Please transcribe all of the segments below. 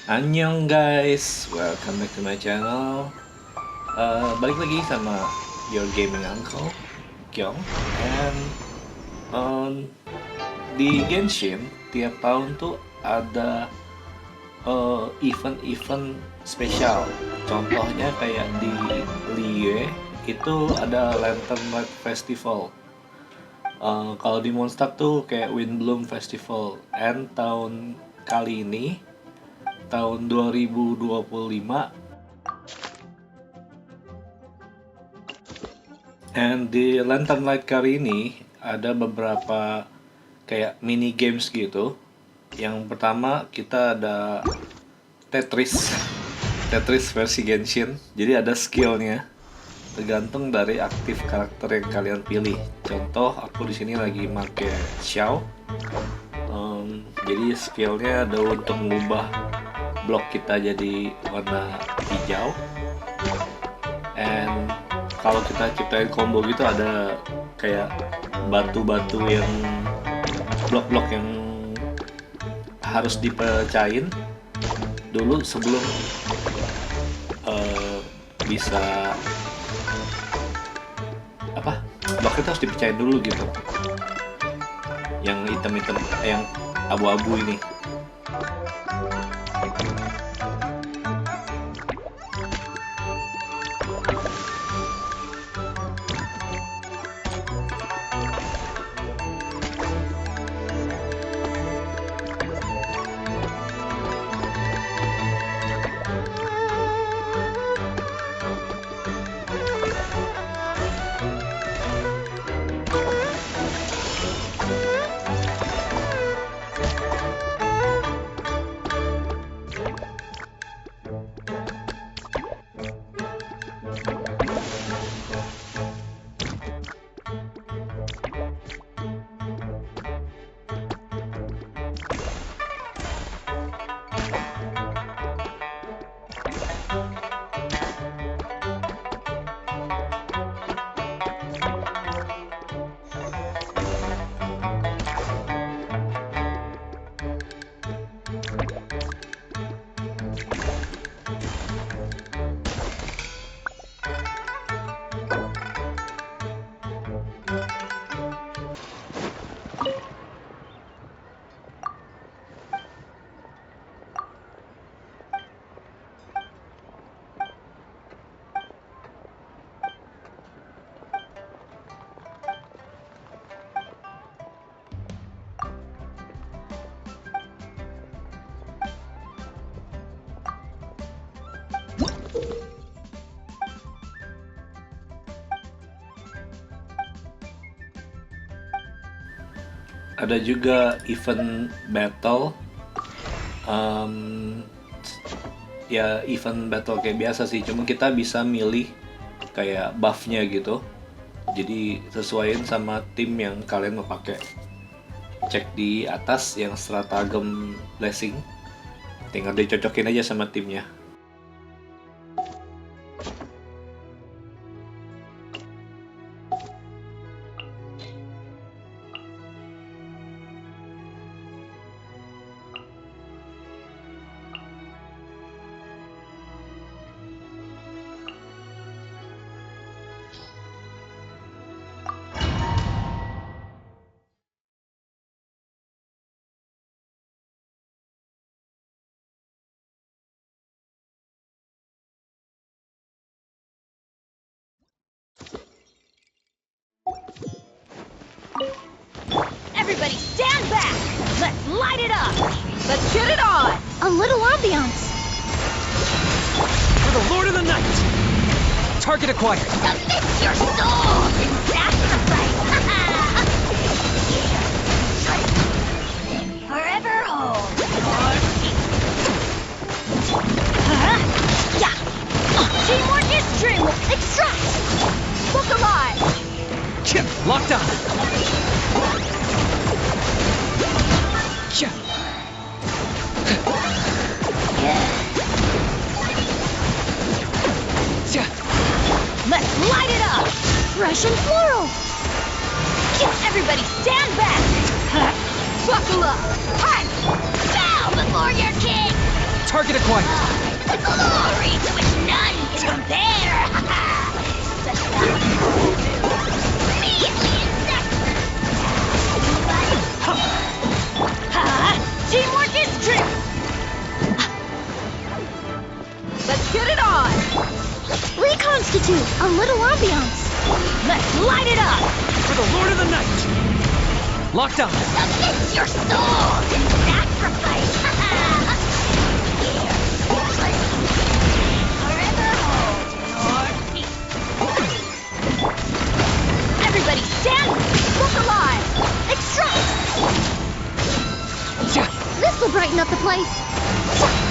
Annyeong guys, welcome back to my channel. Balik lagi sama your gaming uncle, Kyong. And um, di Genshin tiap tahun tuh ada event-event spesial. Contohnya kayak di Liyue itu ada Lantern Rite Festival. Kalau di Monster tuh kayak Windbloom Festival. And tahun kali ini tahun 2025 and di Lantern Rite kali ini ada beberapa kayak mini games gitu. Yang pertama kita ada Tetris Tetris versi Genshin, jadi ada skillnya tergantung dari aktif karakter yang kalian pilih. Contoh aku di sini lagi make Xiao. Jadi skillnya ada untuk mengubah blok kita jadi warna hijau, and kalau kita ciptain combo gitu ada kayak batu-batu yang blok-blok yang harus dipecahin dulu sebelum bisa apa, blok itu harus dipecahin dulu gitu, yang hitam-hitam yang abu-abu ini. Ada juga event battle, ya event battle kayak biasa sih, cuma kita bisa milih kayak buffnya gitu, jadi sesuaiin sama tim yang kalian mau pakai. Cek di atas yang stratagem blessing, tinggal dicocokin aja sama timnya. Everybody stand back! Let's light it up! Let's get it on! A little ambiance. For the Lord of the Night! Target acquired. Submit your soul in sacrifice! Forever hold your seat. Yeah! Teamwork is dream! Extract! Look alive! Chip, locked on. Chip. Let's light it up! Russian floral. Target acquired. The glory to which none can compare! Such valuable measly insect! Teamwork is true! Let's get it on! Reconstitute a little ambiance. Let's light it up! For the Lord of the Night. Locked on. Submit your soul in sacrifice! Here, forever hold your peace! Everybody stand! Look alive! Extract! This will brighten up the place.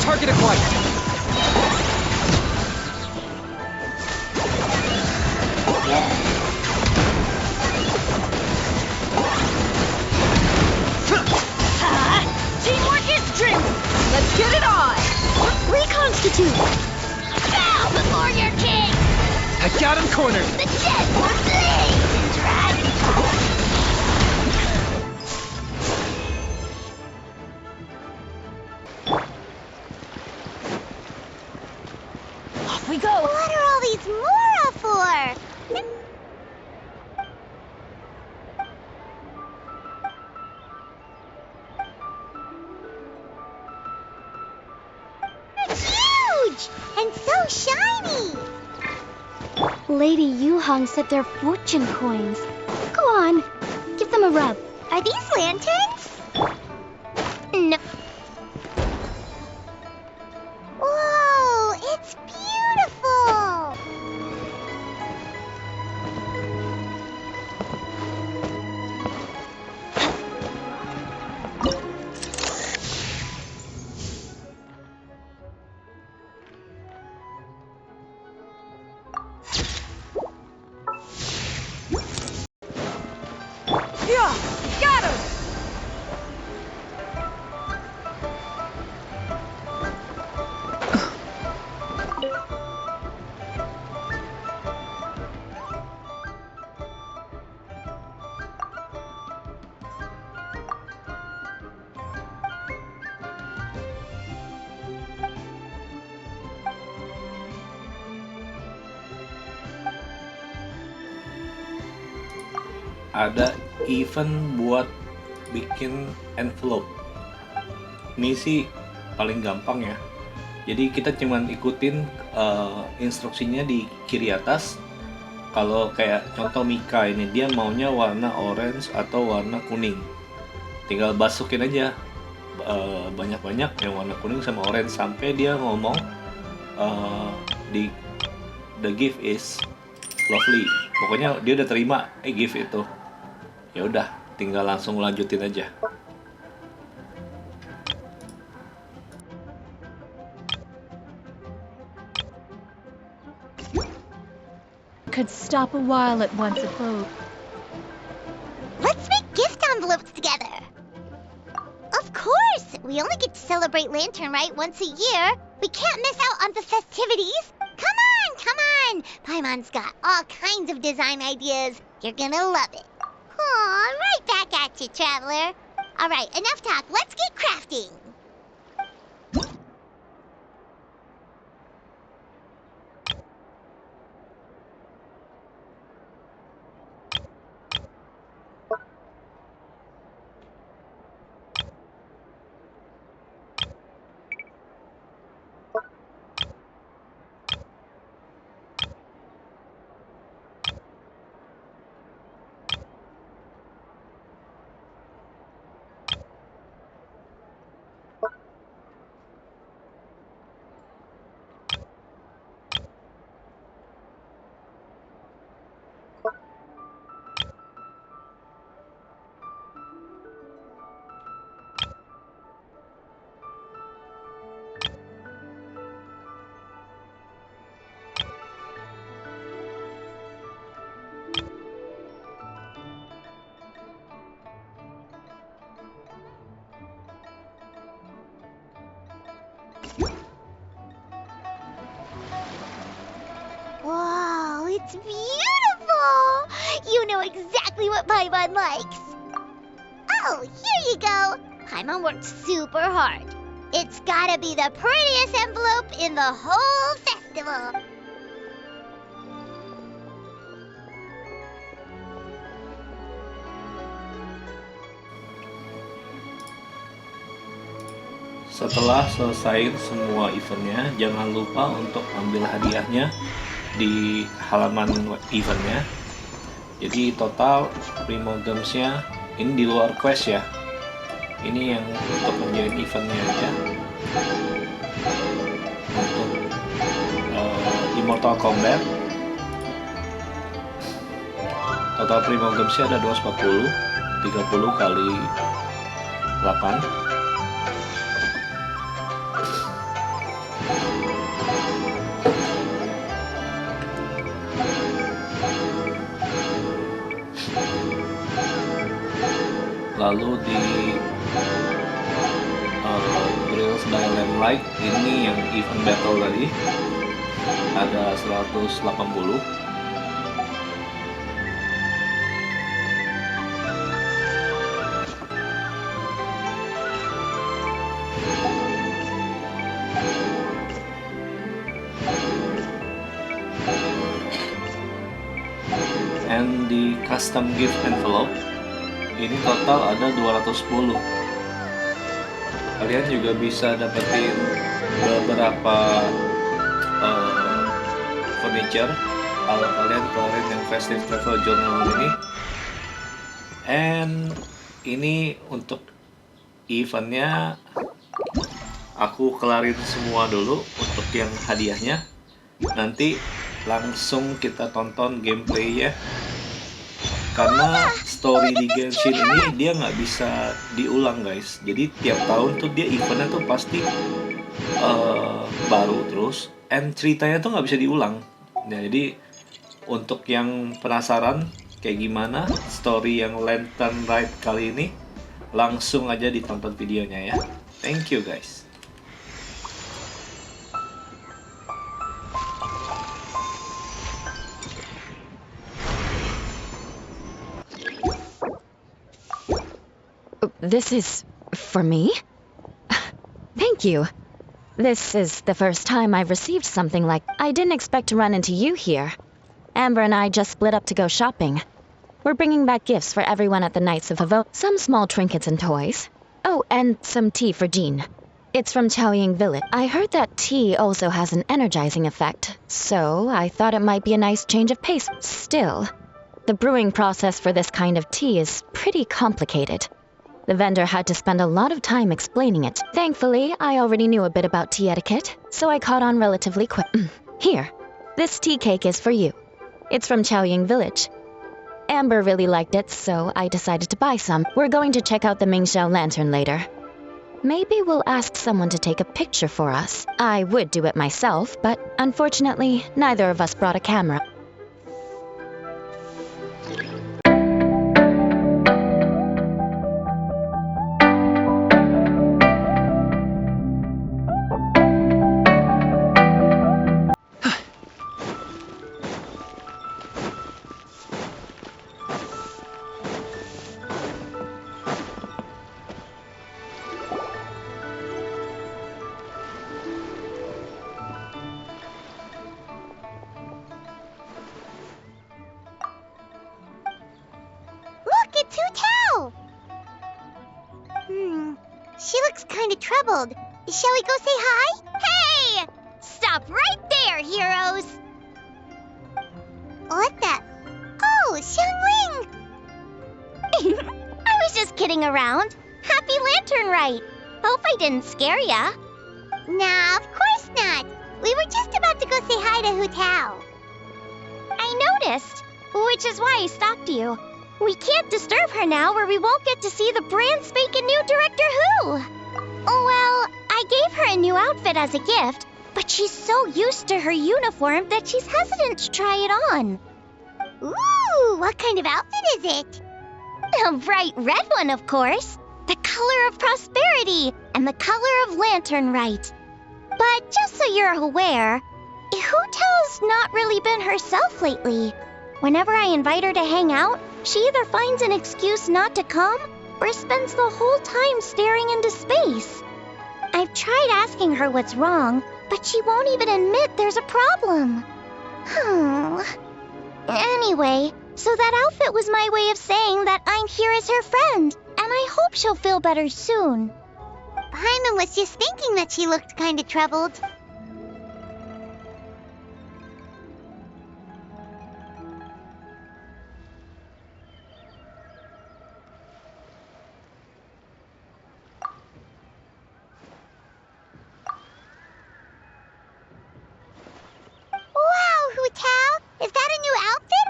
Target acquired. Teamwork is true! Let's get it on! Reconstitute. Bow before your king! I got him cornered. The jet will blaze in dragon! Off we go! What are all these Mora for? It's huge and so shiny. Lady Yuhang said they're fortune coins. Go on, give them a rub. Are these lanterns? No. Whoa, it's beautiful! Yeah! Got him! Ada event buat bikin envelope. Ini sih paling gampang ya. Jadi kita cuman ikutin instruksinya di kiri atas. Kalau kayak contoh Mika ini, dia maunya warna orange atau warna kuning. Tinggal masukin aja banyak-banyak yang warna kuning sama orange sampai dia ngomong the gift is lovely. Pokoknya dia udah terima gift itu. Ya udah, tinggal langsung lanjutin aja. Could stop a while at once abode. Let's make gift envelopes together. Of course! We only get to celebrate Lantern Rite once a year. We can't miss out on the festivities. Come on, come on! Paimon's got all kinds of design ideas. You're gonna love it. Aw, right back at you, Traveler. All right, enough talk. Let's get crafting. Wow, it's beautiful! You know exactly what Paimon likes. Oh, here you go. Paimon worked super hard. It's gotta be the prettiest envelope in the whole festival. Setelah selesai semua eventnya, jangan lupa untuk ambil hadiahnya di halaman eventnya. Jadi total primogemsnya ini di luar quest ya. Ini yang untuk menjadi eventnya aja. Untuk Immortal Combat total primogemsnya ada 240, 30 kali 8. Lalu di Lantern Rite ini yang event battle tadi ada 180. And di custom gift envelope ini total ada 210. Kalian juga bisa dapetin beberapa furniture kalau kalian keluarin yang festive travel journal ini. And ini untuk eventnya aku kelarin semua dulu untuk yang hadiahnya. Nanti langsung kita tonton gameplay ya. Karena story di Genshin ini dia nggak bisa diulang guys. Jadi tiap tahun tuh dia eventnya tuh pasti baru terus. And ceritanya tuh nggak bisa diulang. Nah, jadi untuk yang penasaran kayak gimana story yang Lantern Rite kali ini, langsung aja ditonton videonya ya. Thank you guys. This is for me? Thank you. This is the first time I've received something like... I didn't expect to run into you here. Amber and I just split up to go shopping. We're bringing back gifts for everyone at the Knights of Havo. Some small trinkets and toys. Oh, and some tea for Jean. It's from Chaoying Village. I heard that tea also has an energizing effect, so I thought it might be a nice change of pace. Still, the brewing process for this kind of tea is pretty complicated. The vendor had to spend a lot of time explaining it. Thankfully, I already knew a bit about tea etiquette, so I caught on relatively quick. Here, this tea cake is for you. It's from Chaoying Village. Amber really liked it, so I decided to buy some. We're going to check out the Mingxiao Lantern later. Maybe we'll ask someone to take a picture for us. I would do it myself, but unfortunately, neither of us brought a camera. Look, it's Hu Tao! She looks kind of troubled. Shall we go say hi? Hey! Stop right there, heroes! What the? Oh, Xiangling! I was just kidding around. Happy Lantern Rite. Hope I didn't scare ya. Nah, of course not. We were just about to go say hi to Hu Tao. I noticed, which is why I stopped you. We can't disturb her now or we won't get to see the brand spanking new Director Who. Well, I gave her a new outfit as a gift, but she's so used to her uniform that she's hesitant to try it on. Ooh, what kind of outfit is it? A bright red one, of course. The color of prosperity and the color of Lantern Rite. But just so you're aware, Hu Tao's not really been herself lately. Whenever I invite her to hang out, she either finds an excuse not to come or spends the whole time staring into space. I've tried asking her what's wrong, but she won't even admit there's a problem. Anyway, so that outfit was my way of saying that I'm here as her friend, and I hope she'll feel better soon. Paimon was just thinking that she looked kinda troubled. Wow, Hu Tao! Is that a new outfit?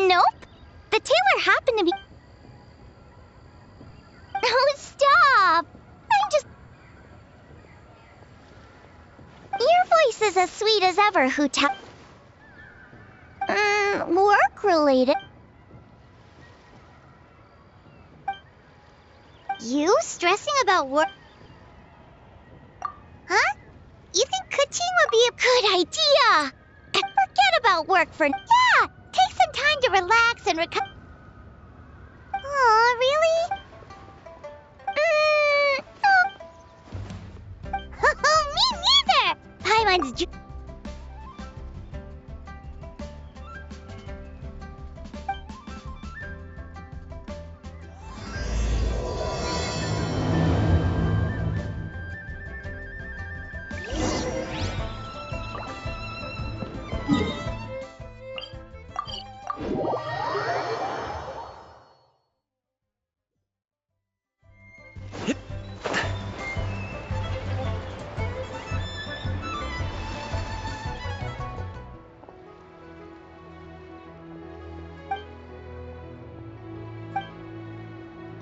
Nope. The tailor happened to be... Oh, stop! I'm just... Your voice is as sweet as ever, Hu Tao. Work-related. You stressing about work? Huh? You think Kuching would be a Good idea! Forget about work for... Yeah! Take some time to relax and recover. Aw, really? Me neither! Paimon's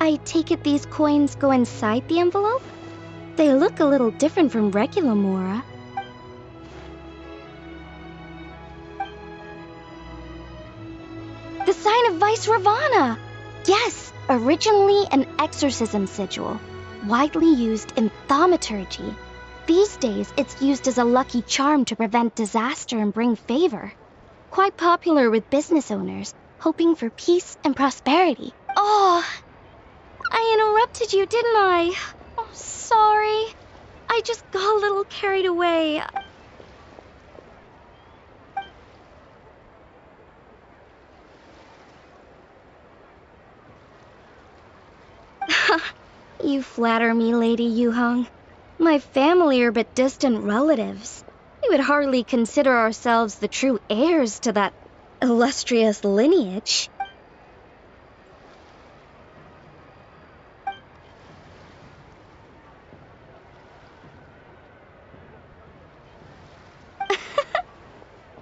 I take it these coins go inside the envelope? They look a little different from regular Mora. The sign of Vice Ravana! Yes, originally an exorcism sigil, widely used in thaumaturgy. These days, it's used as a lucky charm to prevent disaster and bring favor. Quite popular with business owners, hoping for peace and prosperity. Oh, I interrupted you, didn't I? Oh, sorry. I just got a little carried away. You flatter me, Lady Yuhong. My family are but distant relatives. We would hardly consider ourselves the true heirs to that illustrious lineage.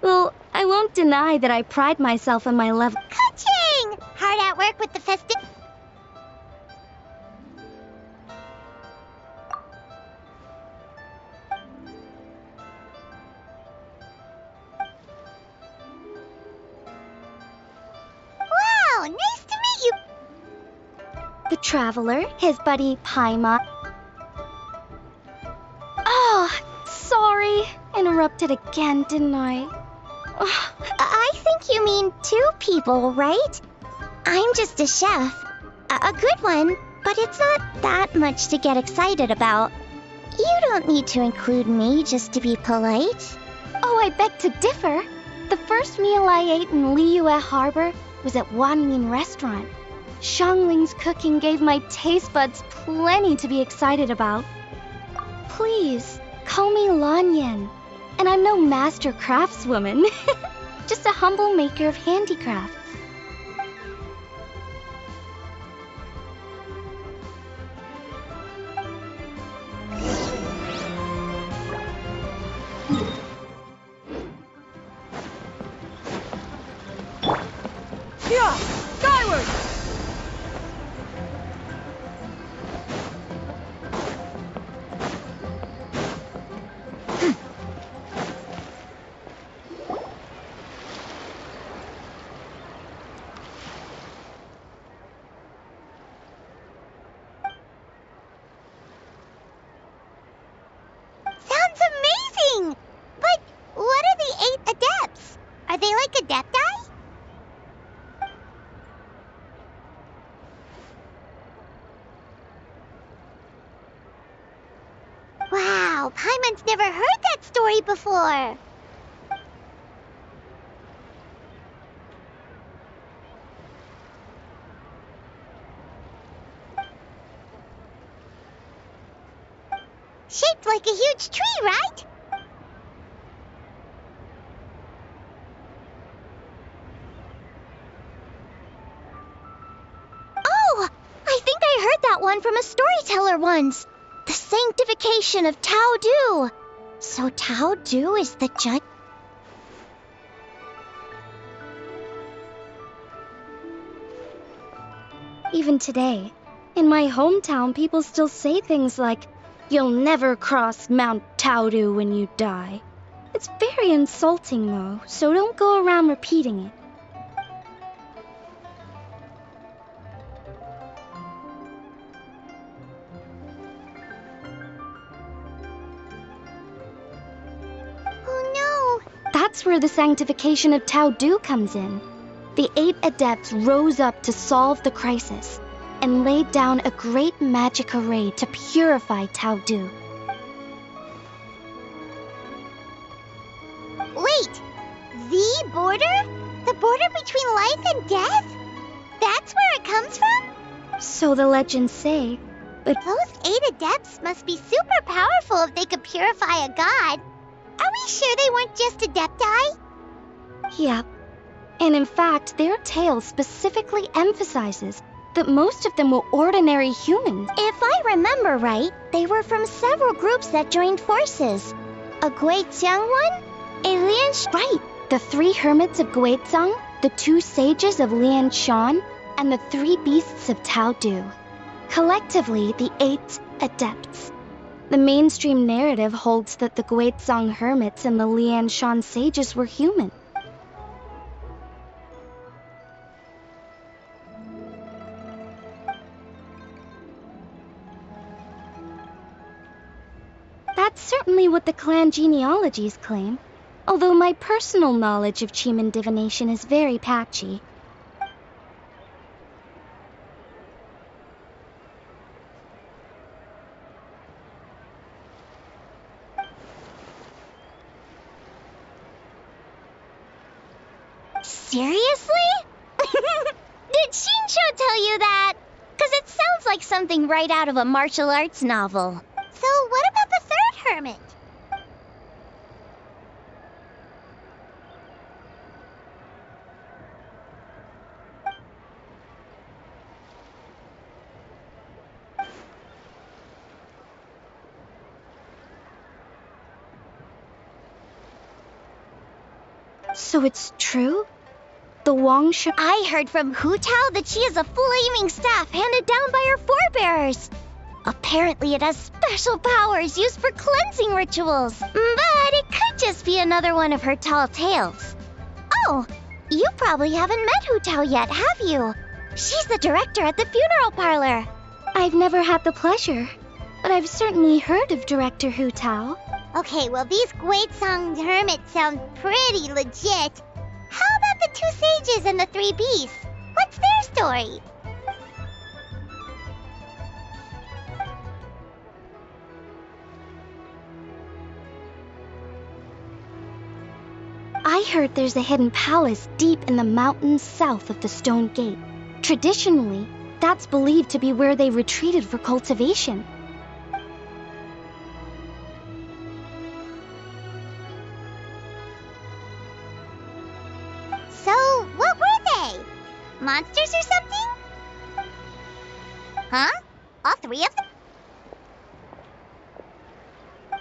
Well, I won't deny that I pride myself on my level. Kuching! Hard at work with the festive. Wow, nice to meet you. The Traveler, his buddy Paimon. Oh, sorry. Interrupted again, didn't I? I think you mean two people, right? I'm just a chef. A good one, but it's not that much to get excited about. You don't need to include me just to be polite. Oh, I beg to differ. The first meal I ate in Liyue Harbor was at Wanmin Restaurant. Xiangling's cooking gave my taste buds plenty to be excited about. Please, call me Lanyan. And I'm no master craftswoman. Just a humble maker of handicrafts. Yeah! Skyward! Sounds amazing! Wow, Paimon's never heard that story before. Shaped like a huge tree, right? Oh, I think I heard that one from a storyteller once. The sanctification of Tao Du. So Tao Du is the judge? Even today, in my hometown, people still say things like, "You'll never cross Mount Taudu when you die." It's very insulting, though, so don't go around repeating it. Oh That's where the sanctification of Taudu comes in. The 8 adepts rose up to solve the crisis and laid down a great magic array to purify Taudu. no! Wait! The border? The border between life and death? That's where it comes from? So the legends say, but Those 8 adepts must be super powerful if they could purify a god. Are we sure they weren't just adepti? yep. And in fact, their tale specifically emphasizes that most of them were ordinary humans. If I remember right, they were from several groups that joined forces. A Guixiang one? A Lian... Right, the 3 hermits of Guizhang, the 2 sages of Lianshan, and the 3 beasts of Taudu. Collectively, the 8 adepts. The mainstream narrative holds that the Guizhang hermits and the Lianshan sages were human. That's certainly what the clan genealogies claim, although my personal knowledge of Chiman divination is very patchy. Seriously? Did Shinsho tell you that? Because it sounds like something right out of a martial arts novel. So what about the 3rd hermit? So it's true? The Wangsha... I heard from Hu Tao that she has a flaming staff handed down by her forebears. Apparently it has special powers used for cleansing rituals. But it could just be another one of her tall tales. Oh, you probably haven't met Hu Tao yet, have you? She's the director at the funeral parlor. I've never had the pleasure, but I've certainly heard of Director Hu Tao. Okay, well these Guizhang hermits sound pretty legit. How about the 2 sages and the 3 beasts? What's their story? I heard there's a hidden palace deep in the mountains south of the Stone Gate. Traditionally, that's believed to be where they retreated for cultivation. So, what were they? Monsters or something? Huh? All 3 of them?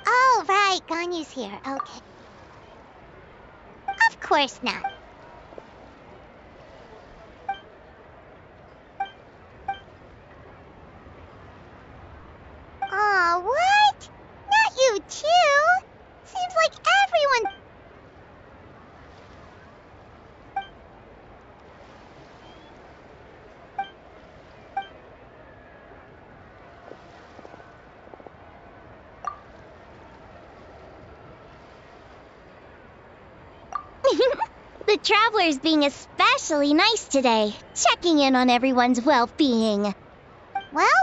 Oh, right, Ganyu's here. Okay. Of course not. Aw, what? Not you too? Seems like everyone... The traveler's being especially nice today, checking in on everyone's well-being. Well,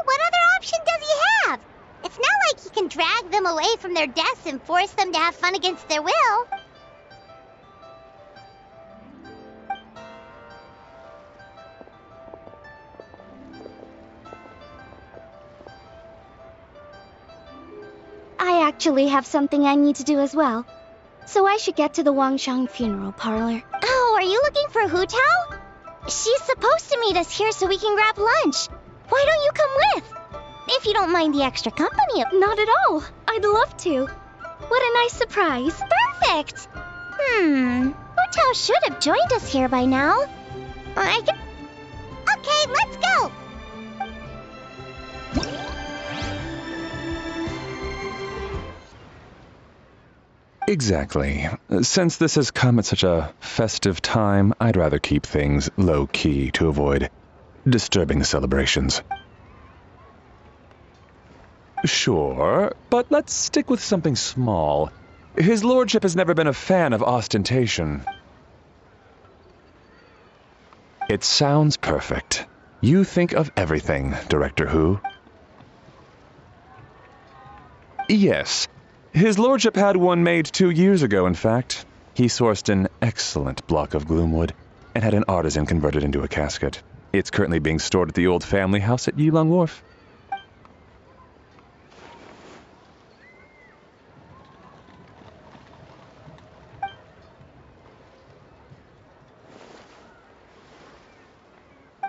what other option does he have? It's not like he can drag them away from their desks and force them to have fun against their will. I actually have something I need to do as well. So I should get to the Wangshang funeral parlor. Oh, are you looking for Hu Tao? She's supposed to meet us here so we can grab lunch. Why don't you come with? If you don't mind the extra company. Not at all. I'd love to. What a nice surprise. Perfect. Hu Tao should have joined us here by now. Okay, let's go. Exactly. Since this has come at such a festive time, I'd rather keep things low-key to avoid disturbing the celebrations. Sure, but let's stick with something small. His lordship has never been a fan of ostentation. It sounds perfect. You think of everything, Director Hu. Yes. His lordship had one made 2 years ago, in fact. He sourced an excellent block of gloomwood and had an artisan convert it into a casket. It's currently being stored at the old family house at Yilong Wharf.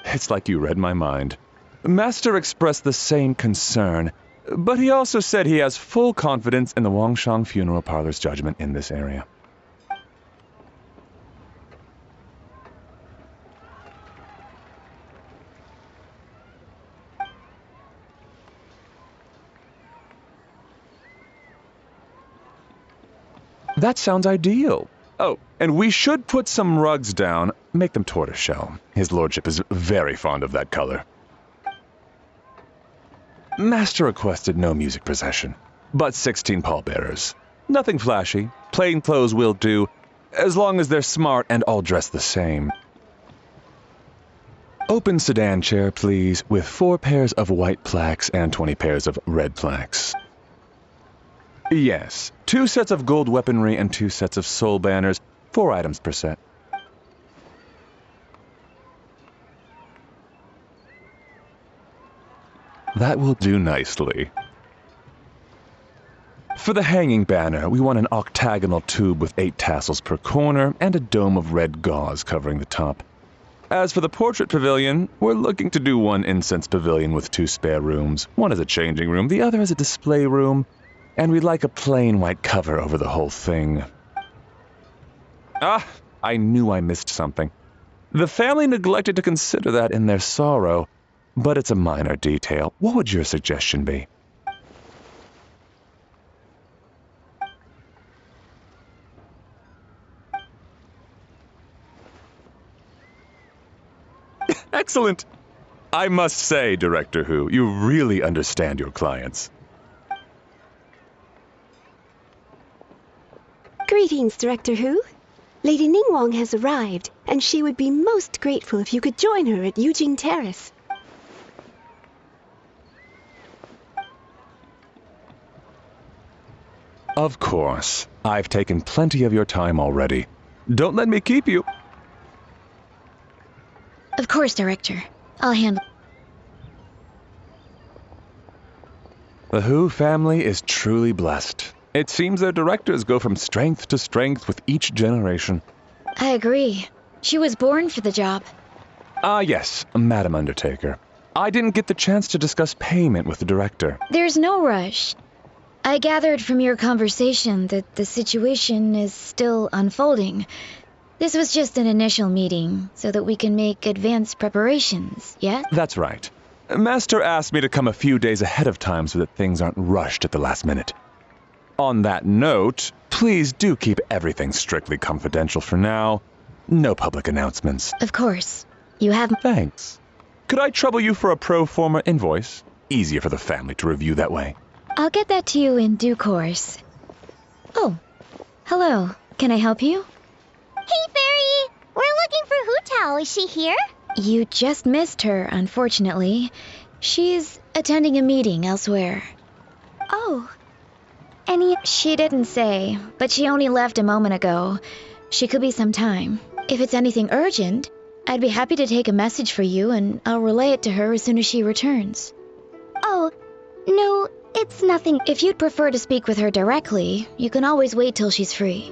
It's like you read my mind. Master expressed the same concern, but he also said he has full confidence in the Wangshang Funeral Parlor's judgment in this area. That sounds ideal. Oh, and we should put some rugs down. Make them tortoiseshell. His lordship is very fond of that color. Master requested no music procession, but 16 pallbearers. Nothing flashy. Plain clothes will do, as long as they're smart and all dressed the same. Open sedan chair, please, with 4 pairs of white plaques and 20 pairs of red plaques. Yes, 2 sets of gold weaponry and 2 sets of soul banners, 4 items per set. That will do nicely. For the hanging banner, we want an octagonal tube with 8 tassels per corner and a dome of red gauze covering the top. As for the portrait pavilion, we're looking to do 1 incense pavilion with 2 spare rooms. One as a changing room, the other as a display room, and we'd like a plain white cover over the whole thing. Ah, I knew I missed something. The family neglected to consider that in their sorrow, but it's a minor detail. What would your suggestion be? Excellent! I must say, Director Hu, you really understand your clients. Greetings, Director Hu. Lady Ningguang has arrived, and she would be most grateful if you could join her at Yujing Terrace. Of course. I've taken plenty of your time already. Don't let me keep you. Of course, Director. I'll handle. The Hu family is truly blessed. It seems their directors go from strength to strength with each generation. I agree. She was born for the job. Ah, yes, Madam Undertaker. I didn't get the chance to discuss payment with the director. There's no rush. I gathered from your conversation that the situation is still unfolding. This was just an initial meeting, so that we can make advanced preparations, yes? That's right. Master asked me to come a few days ahead of time so that things aren't rushed at the last minute. On that note, please do keep everything strictly confidential for now. No public announcements. Of course. You have... Thanks. Could I trouble you for a pro forma invoice? Easier for the family to review that way. I'll get that to you in due course. Oh, hello. Can I help you? Hey, Fairy! We're looking for Hu Tao. Is she here? You just missed her, unfortunately. She's attending a meeting elsewhere. Oh, any... She didn't say, but she only left a moment ago. She could be some time. If it's anything urgent, I'd be happy to take a message for you and I'll relay it to her as soon as she returns. Oh, no, it's nothing. If you'd prefer to speak with her directly, you can always wait till she's free.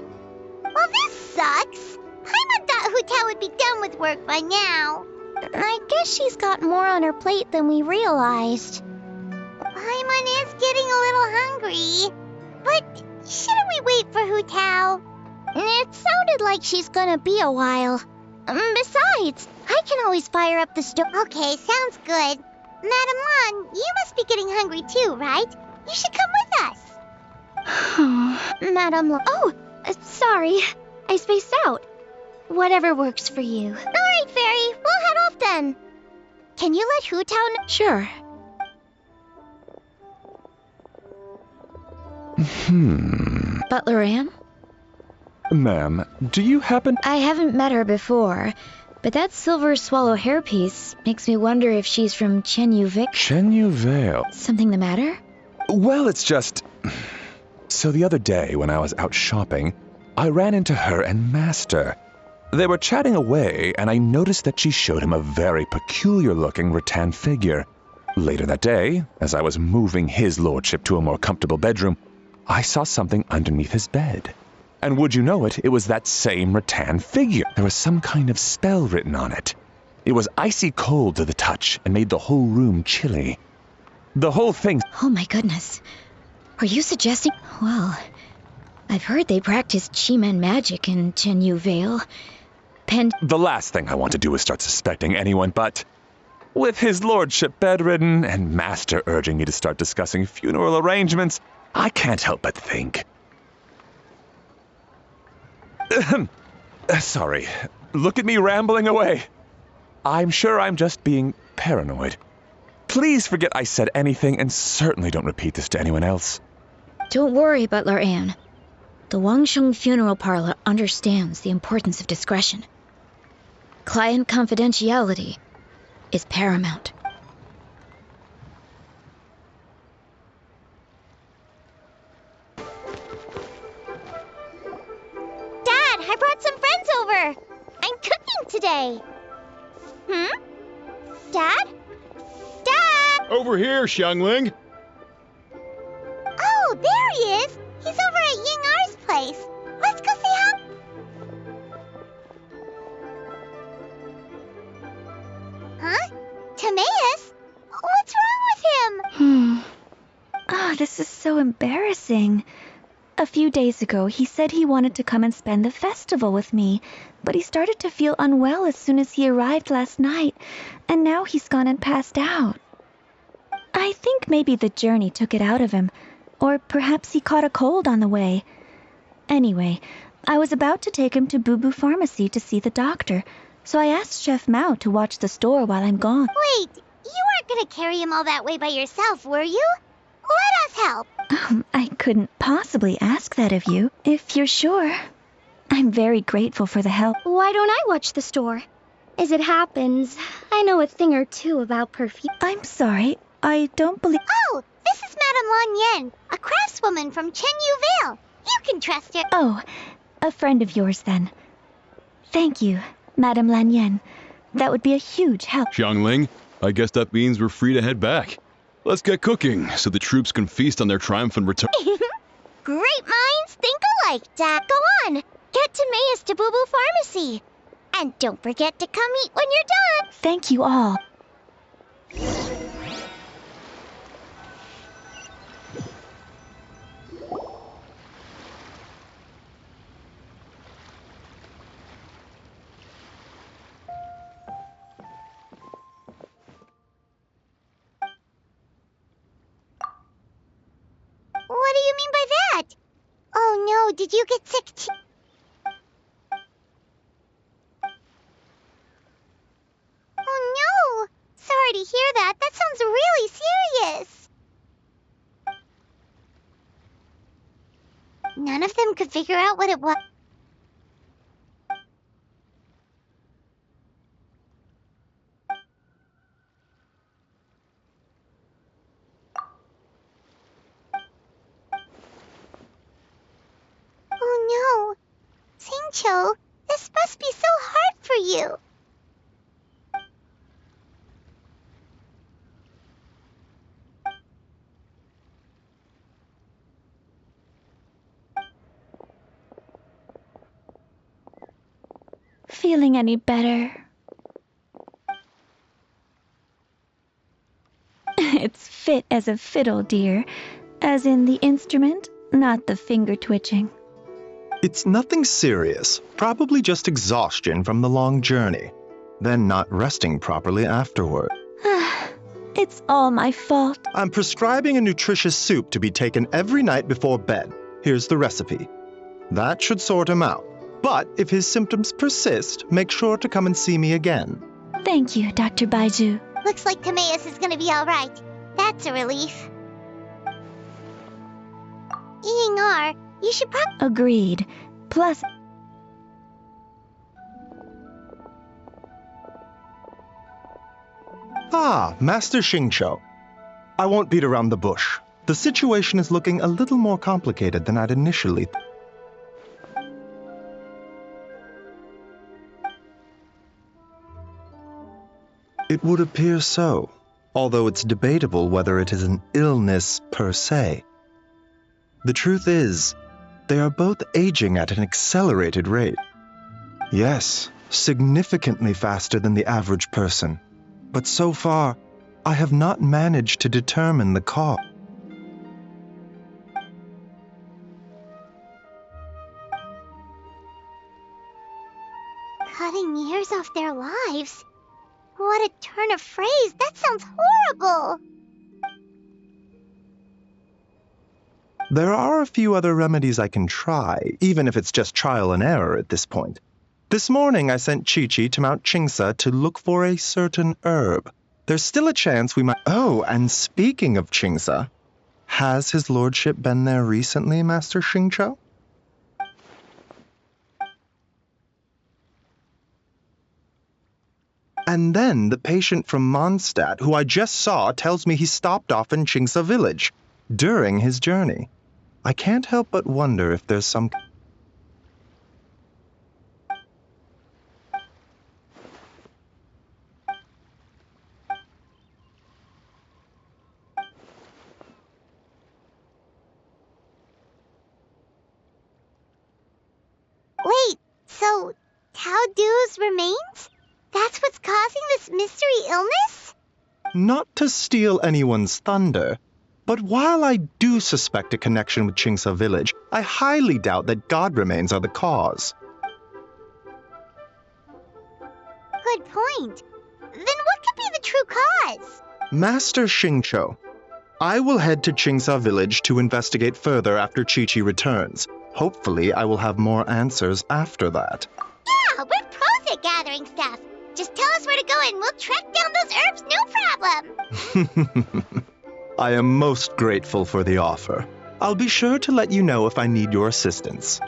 Well, this sucks. Paimon thought Hu would be done with work by now. I guess she's got more on her plate than we realized. Paimon is getting a little hungry. But shouldn't we wait for Hu Tao? It sounded like she's gonna be a while. Besides, I can always fire up the stove. Okay, sounds good. Madam Lan, you must be getting hungry too, right? You should come with us. Madam Oh, sorry. I spaced out. Whatever works for you. Alright, Fairy, we'll head off then. Can you let Hu Tao know? Sure. Butler Anne? Ma'am, do you happen... I haven't met her before, but that silver swallow hairpiece makes me wonder if she's from Chenyu Vic. Chenyu Vale? Something the matter? Well, it's just... So the other day, when I was out shopping, I ran into her and Master. They were chatting away, and I noticed that she showed him a very peculiar-looking rattan figure. Later that day, as I was moving his lordship to a more comfortable bedroom, I saw something underneath his bed. And would you know it, it was that same rattan figure. There was some kind of spell written on it. It was icy cold to the touch and made the whole room chilly. The whole thing... Oh my goodness. Are you suggesting... Well, I've heard they practice Chi-Men magic in Chenyu Vale. The last thing I want to do is start suspecting anyone, but... With his lordship bedridden and Master urging me to start discussing funeral arrangements, I can't help but think... Sorry. Look at me rambling away. I'm sure I'm just being paranoid. Please forget I said anything and certainly don't repeat this to anyone else. Don't worry, Butler Anne. The Wangsheng Funeral Parlor understands the importance of discretion. Client confidentiality is paramount. Dad, I brought some friends over. I'm cooking today. Dad? Dad! Over here, Xiangling. Oh, there he is. He's over at Ying R's place. Let's go see how... Huh? Timaeus? What's wrong with him? Oh, this is so embarrassing. A few days ago, he said he wanted to come and spend the festival with me, but he started to feel unwell as soon as he arrived last night, and now he's gone and passed out. I think maybe the journey took it out of him, or perhaps he caught a cold on the way. Anyway, I was about to take him to Boo Boo Pharmacy to see the doctor, so I asked Chef Mao to watch the store while I'm gone. Wait, you weren't gonna carry him all that way by yourself, were you? Let us help. I couldn't possibly ask that of you, if you're sure. I'm very grateful for the help. Why don't I watch the store? As it happens, I know a thing or two about perfume. I'm sorry, I don't believe... Oh, this is Madame Lan Yen, a craftswoman from Chenyu Vale. You can trust her. Oh, a friend of yours then. Thank you, Madame Lan Yen. That would be a huge help. Xiangling, I guess that means we're free to head back. Let's get cooking so the troops can feast on their triumphant return. Great minds think alike, Dad. Go on. Get Timaeus to Boo Boo Pharmacy. And don't forget to come eat when you're done. Thank you all. What do you mean by that? Oh no, did you get sick too? Oh no! Sorry to hear that. That sounds really serious. None of them could figure out what it was. Xingqiu, this must be so hard for you. Feeling any better? It's fit as a fiddle, dear. As in the instrument, not the finger twitching. It's nothing serious. Probably just exhaustion from the long journey. Then not resting properly afterward. It's all my fault. I'm prescribing a nutritious soup to be taken every night before bed. Here's the recipe. That should sort him out. But if his symptoms persist, make sure to come and see me again. Thank you, Dr. Baiju. Looks like Timaeus is gonna be alright. That's a relief. Ying-ar, you should probably... Agreed. Plus... Ah, Master Xingqiu. I won't beat around the bush. The situation is looking a little more complicated than I'd initially... It would appear so, although it's debatable whether it is an illness per se. The truth is, they are both aging at an accelerated rate. Yes, significantly faster than the average person. But so far, I have not managed to determine the cause. Cutting years off their lives? What a turn of phrase! That sounds horrible! There are a few other remedies I can try, even if it's just trial and error at this point. This morning I sent Chi-Chi to Mount Qingsa to look for a certain herb. There's still a chance we might... Oh, and speaking of Qingsa, has his lordship been there recently, Master Xingqiu? And then the patient from Mondstadt, who I just saw, tells me he stopped off in Qingsa village during his journey. I can't help but wonder if there's some... Wait, so Tao Du's remains? That's what's causing this mystery illness? Not to steal anyone's thunder, but while I do suspect a connection with Qingsa village, I highly doubt that god remains are the cause. Good point. Then what could be the true cause? Master Xingqiu, I will head to Qingsa village to investigate further after Chi-Chi returns. Hopefully, I will have more answers after that. Yeah, we're pros at gathering stuff. Just tell us where to go and we'll track down those herbs, no problem. I am most grateful for the offer. I'll be sure to let you know if I need your assistance.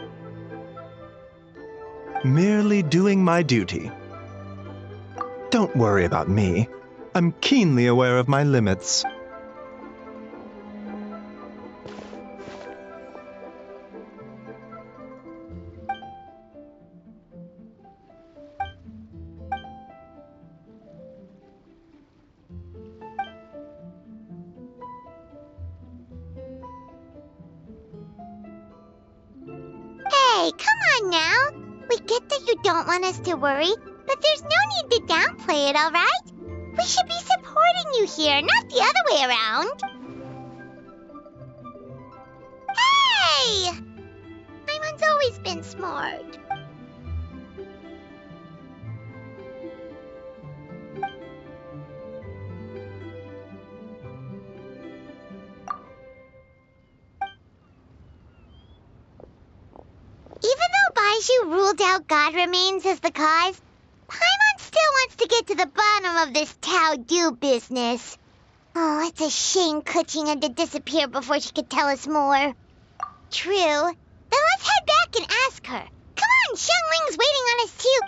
Merely doing my duty. Don't worry about me. I'm keenly aware of my limits. Hey, come on now. We get that you don't want us to worry, but there's no need to downplay it, alright? We should be supporting you here, not the other way around. Hey! Paimon's always been smart. Even though Baiju ruled out God remains as the cause, Paimon still wants to get to the bottom of this Tao Du business. Oh, it's a shame Kuching had to disappear before she could tell us more. True. Then let's head back and ask her. Come on, Xiangling's waiting on us too.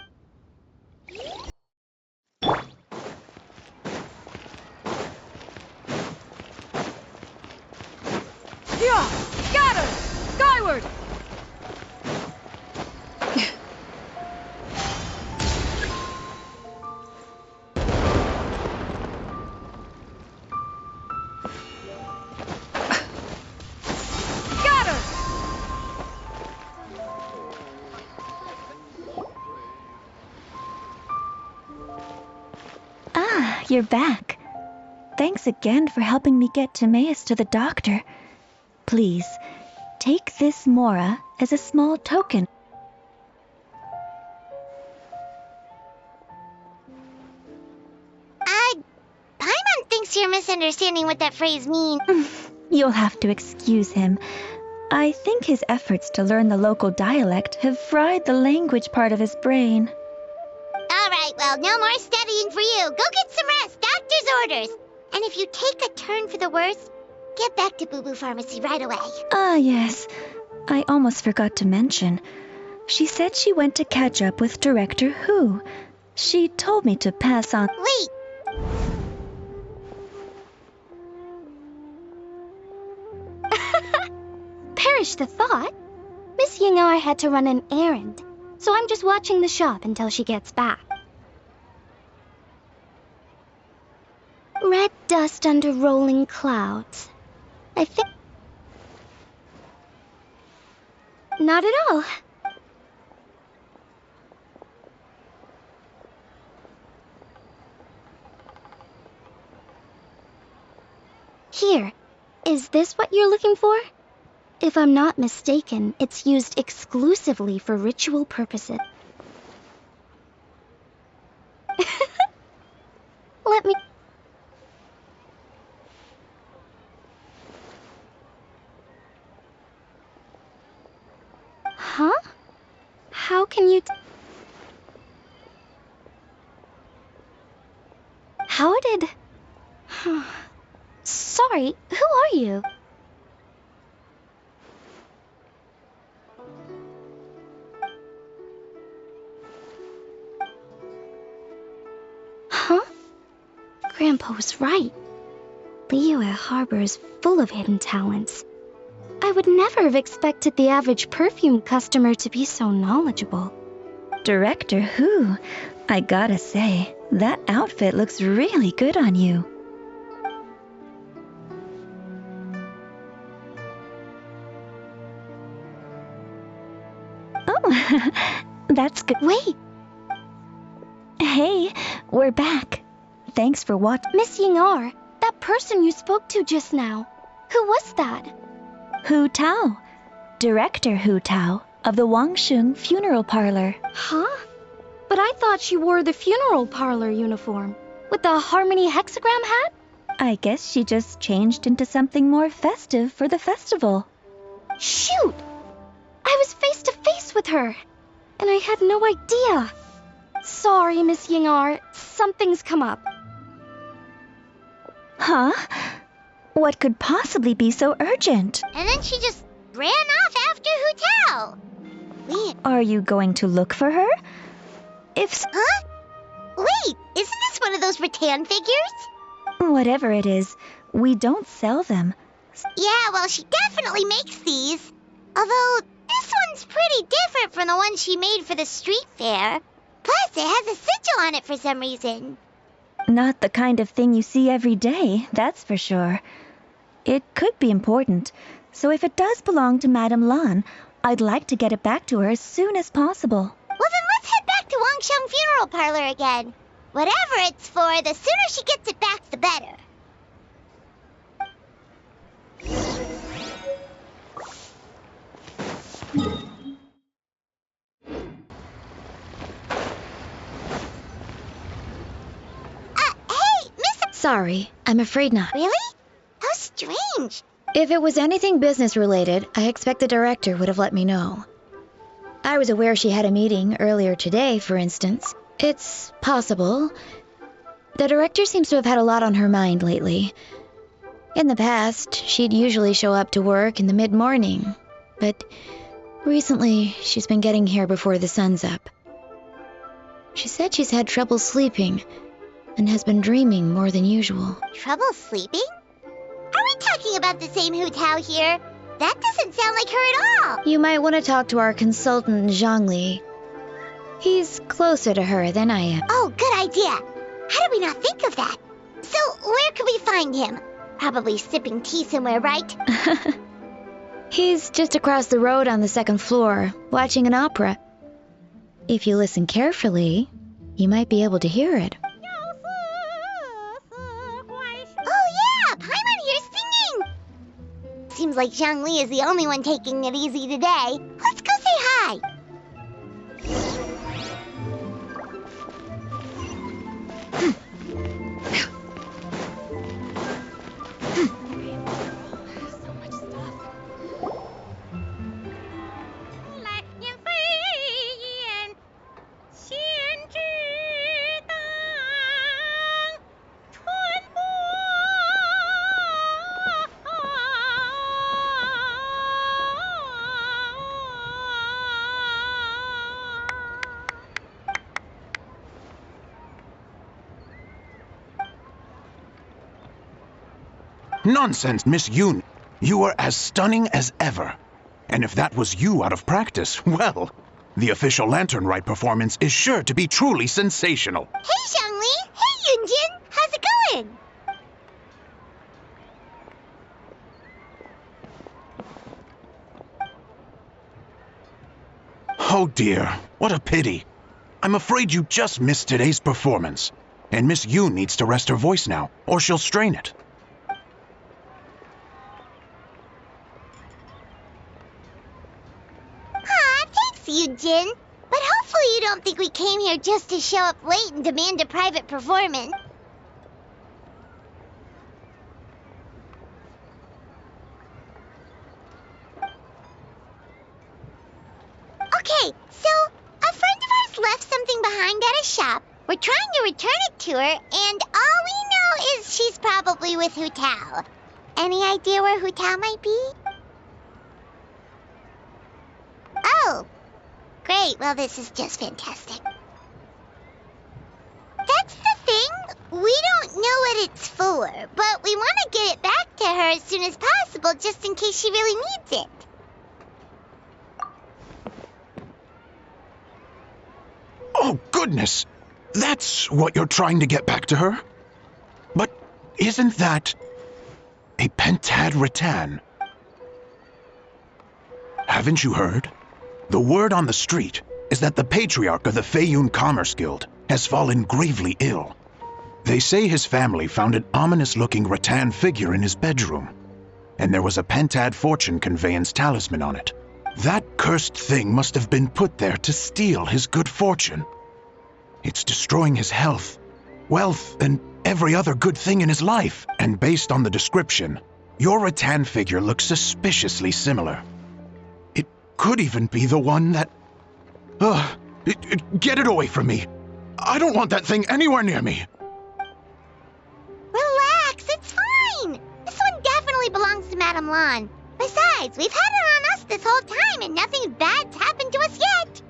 Yeah! Scatter! Skyward! you're back. Thanks again for helping me get Timaeus to the doctor. Please, take this Mora as a small token. Paimon thinks you're misunderstanding what that phrase means. You'll have to excuse him. I think his efforts to learn the local dialect have fried the language part of his brain. Alright, well, no more studying for you. Go get some rest. Doctor's orders. And if you take a turn for the worse, get back to Boo Boo Pharmacy right away. Ah, yes. I almost forgot to mention. She said she went to catch up with Director Hu. She told me to pass on. Wait! Perish the thought. Miss Yingar had to run an errand, so I'm just watching the shop until she gets back. Red dust under rolling clouds. I think... Not at all. Here, is this what you're looking for? If I'm not mistaken, it's used exclusively for ritual purposes. Let me... Huh? How can you... How did... Sorry, who are you? Huh? Grandpa was right. Liyue Harbor is full of hidden talents. I would never have expected the average perfume customer to be so knowledgeable. Director Hu, I gotta say, that outfit looks really good on you. Oh, that's good. Wait! Hey, we're back. Thanks for watching. Miss Yingar, that person you spoke to just now, who was that? Hu Tao, Director Hu Tao of the Wangsheng Funeral Parlor. Huh? But I thought she wore the funeral parlor uniform, with the Harmony hexagram hat? I guess she just changed into something more festive for the festival. Shoot! I was face to face with her, and I had no idea. Sorry, Miss Yingar, something's come up. Huh? What could possibly be so urgent? And then she just ran off after Hu Tao. Weird. Are you going to look for her? Huh? Wait, isn't this one of those rattan figures? Whatever it is, we don't sell them. Yeah, well, she definitely makes these. Although, this one's pretty different from the one she made for the street fair. Plus, it has a sigil on it for some reason. Not the kind of thing you see every day, that's for sure. It could be important, so if it does belong to Madame Lan, I'd like to get it back to her as soon as possible. Well, then let's head back to Wangsheng Funeral Parlor again. Whatever it's for, the sooner she gets it back, the better. Sorry, I'm afraid not. Really? How strange. If it was anything business related, I expect the director would have let me know. I was aware she had a meeting earlier today, for instance. It's possible. The director seems to have had a lot on her mind lately. In the past, she'd usually show up to work in the mid-morning, but recently she's been getting here before the sun's up. She said she's had trouble sleeping and has been dreaming more than usual. Trouble sleeping? Are we talking about the same Hu Tao here? That doesn't sound like her at all. You might want to talk to our consultant, Zhangli. He's closer to her than I am. Oh, good idea. How did we not think of that? So, where can we find him? Probably sipping tea somewhere, right? He's just across the road on the second floor, watching an opera. If you listen carefully, you might be able to hear it. like Zhongli is the only one taking it easy today. Let's go say hi. Nonsense, Miss Yoon. You are as stunning as ever. And if that was you out of practice, well, the official Lantern Rite performance is sure to be truly sensational. Hey, Zhongli. Hey, Yunjin. How's it going? Oh dear, what a pity. I'm afraid you just missed today's performance. And Miss Yoon needs to rest her voice now, or she'll strain it. Yunjin, but hopefully you don't think we came here just to show up late and demand a private performance. Okay, so a friend of ours left something behind at a shop. We're trying to return it to her, and all we know is she's probably with Hu Tao. Any idea where Hu Tao might be? Oh. Great, well this is just fantastic. That's the thing, we don't know what it's for, but we want to get it back to her as soon as possible just in case she really needs it. Oh goodness, that's what you're trying to get back to her? But isn't that a pentad rattan? Haven't you heard? The word on the street is that the patriarch of the Feiyun Commerce Guild has fallen gravely ill. They say his family found an ominous-looking rattan figure in his bedroom, and there was a pentad fortune conveyance talisman on it. That cursed thing must have been put there to steal his good fortune. It's destroying his health, wealth, and every other good thing in his life. And based on the description, your rattan figure looks suspiciously similar. Could even be the one that... get it away from me. I don't want that thing anywhere near me. Relax, it's fine. This one definitely belongs to Madame Lan. Besides, we've had it on us this whole time and nothing bad's happened to us yet.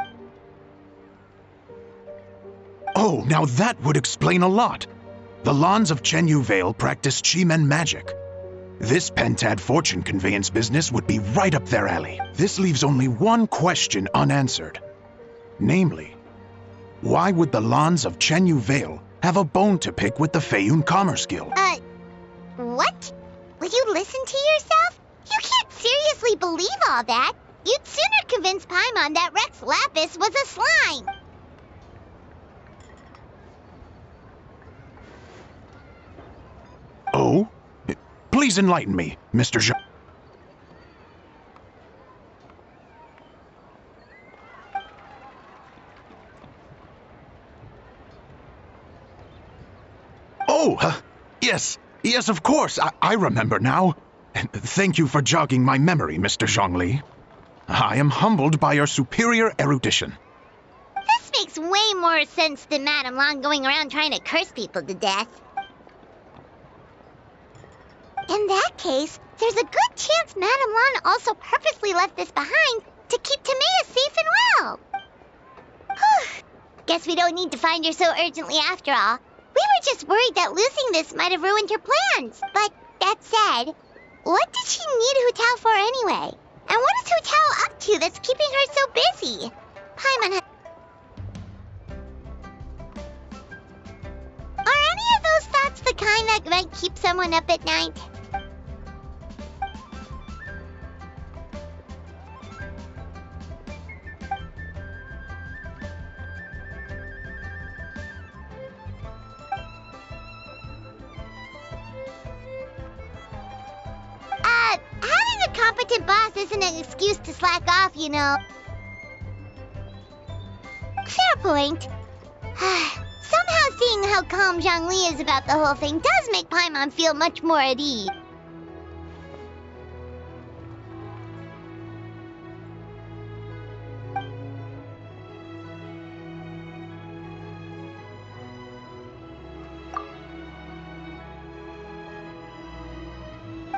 Oh, now that would explain a lot. The Lans of Chenyu Vale practice Chi-Men magic. This pentad fortune conveyance business would be right up their alley. This leaves only one question unanswered. Namely, why would the Lans of Chenyu Vale have a bone to pick with the Feiyun Commerce Guild? What? Will you listen to yourself? You can't seriously believe all that. You'd sooner convince Paimon that Rex Lapis was a slime. Oh? Please enlighten me, Mr. Zhang. Oh, yes, of course, I remember now. And thank you for jogging my memory, Mr. Zhongli. I am humbled by your superior erudition. This makes way more sense than Madame Lan going around trying to curse people to death. In that case, there's a good chance Madame Lan also purposely left this behind to keep Tamea safe and well. Whew. Guess we don't need to find her so urgently after all. We were just worried that losing this might have ruined her plans. But that said, what did she need Hu Tao for anyway? And what is Hu Tao up to that's keeping her so busy? Paimon has... Are any of those thoughts the kind that might keep someone up at night? Having Having a competent boss isn't an excuse to slack off, you know. Fair point. Somehow seeing how calm Zhongli is about the whole thing does make Paimon feel much more at ease.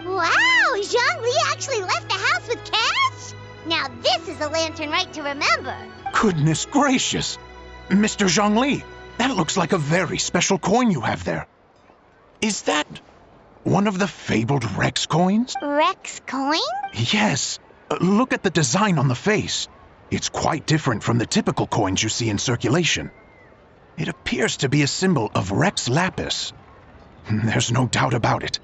Wow! Zhongli actually left the house with cash? Now this is a Lantern Rite to remember. Goodness gracious! Mr. Zhongli, that looks like a very special coin you have there. Is that one of the fabled Rex coins? Rex coin? Yes. Look at the design on the face. It's quite different from the typical coins you see in circulation. It appears to be a symbol of Rex Lapis. There's no doubt about it.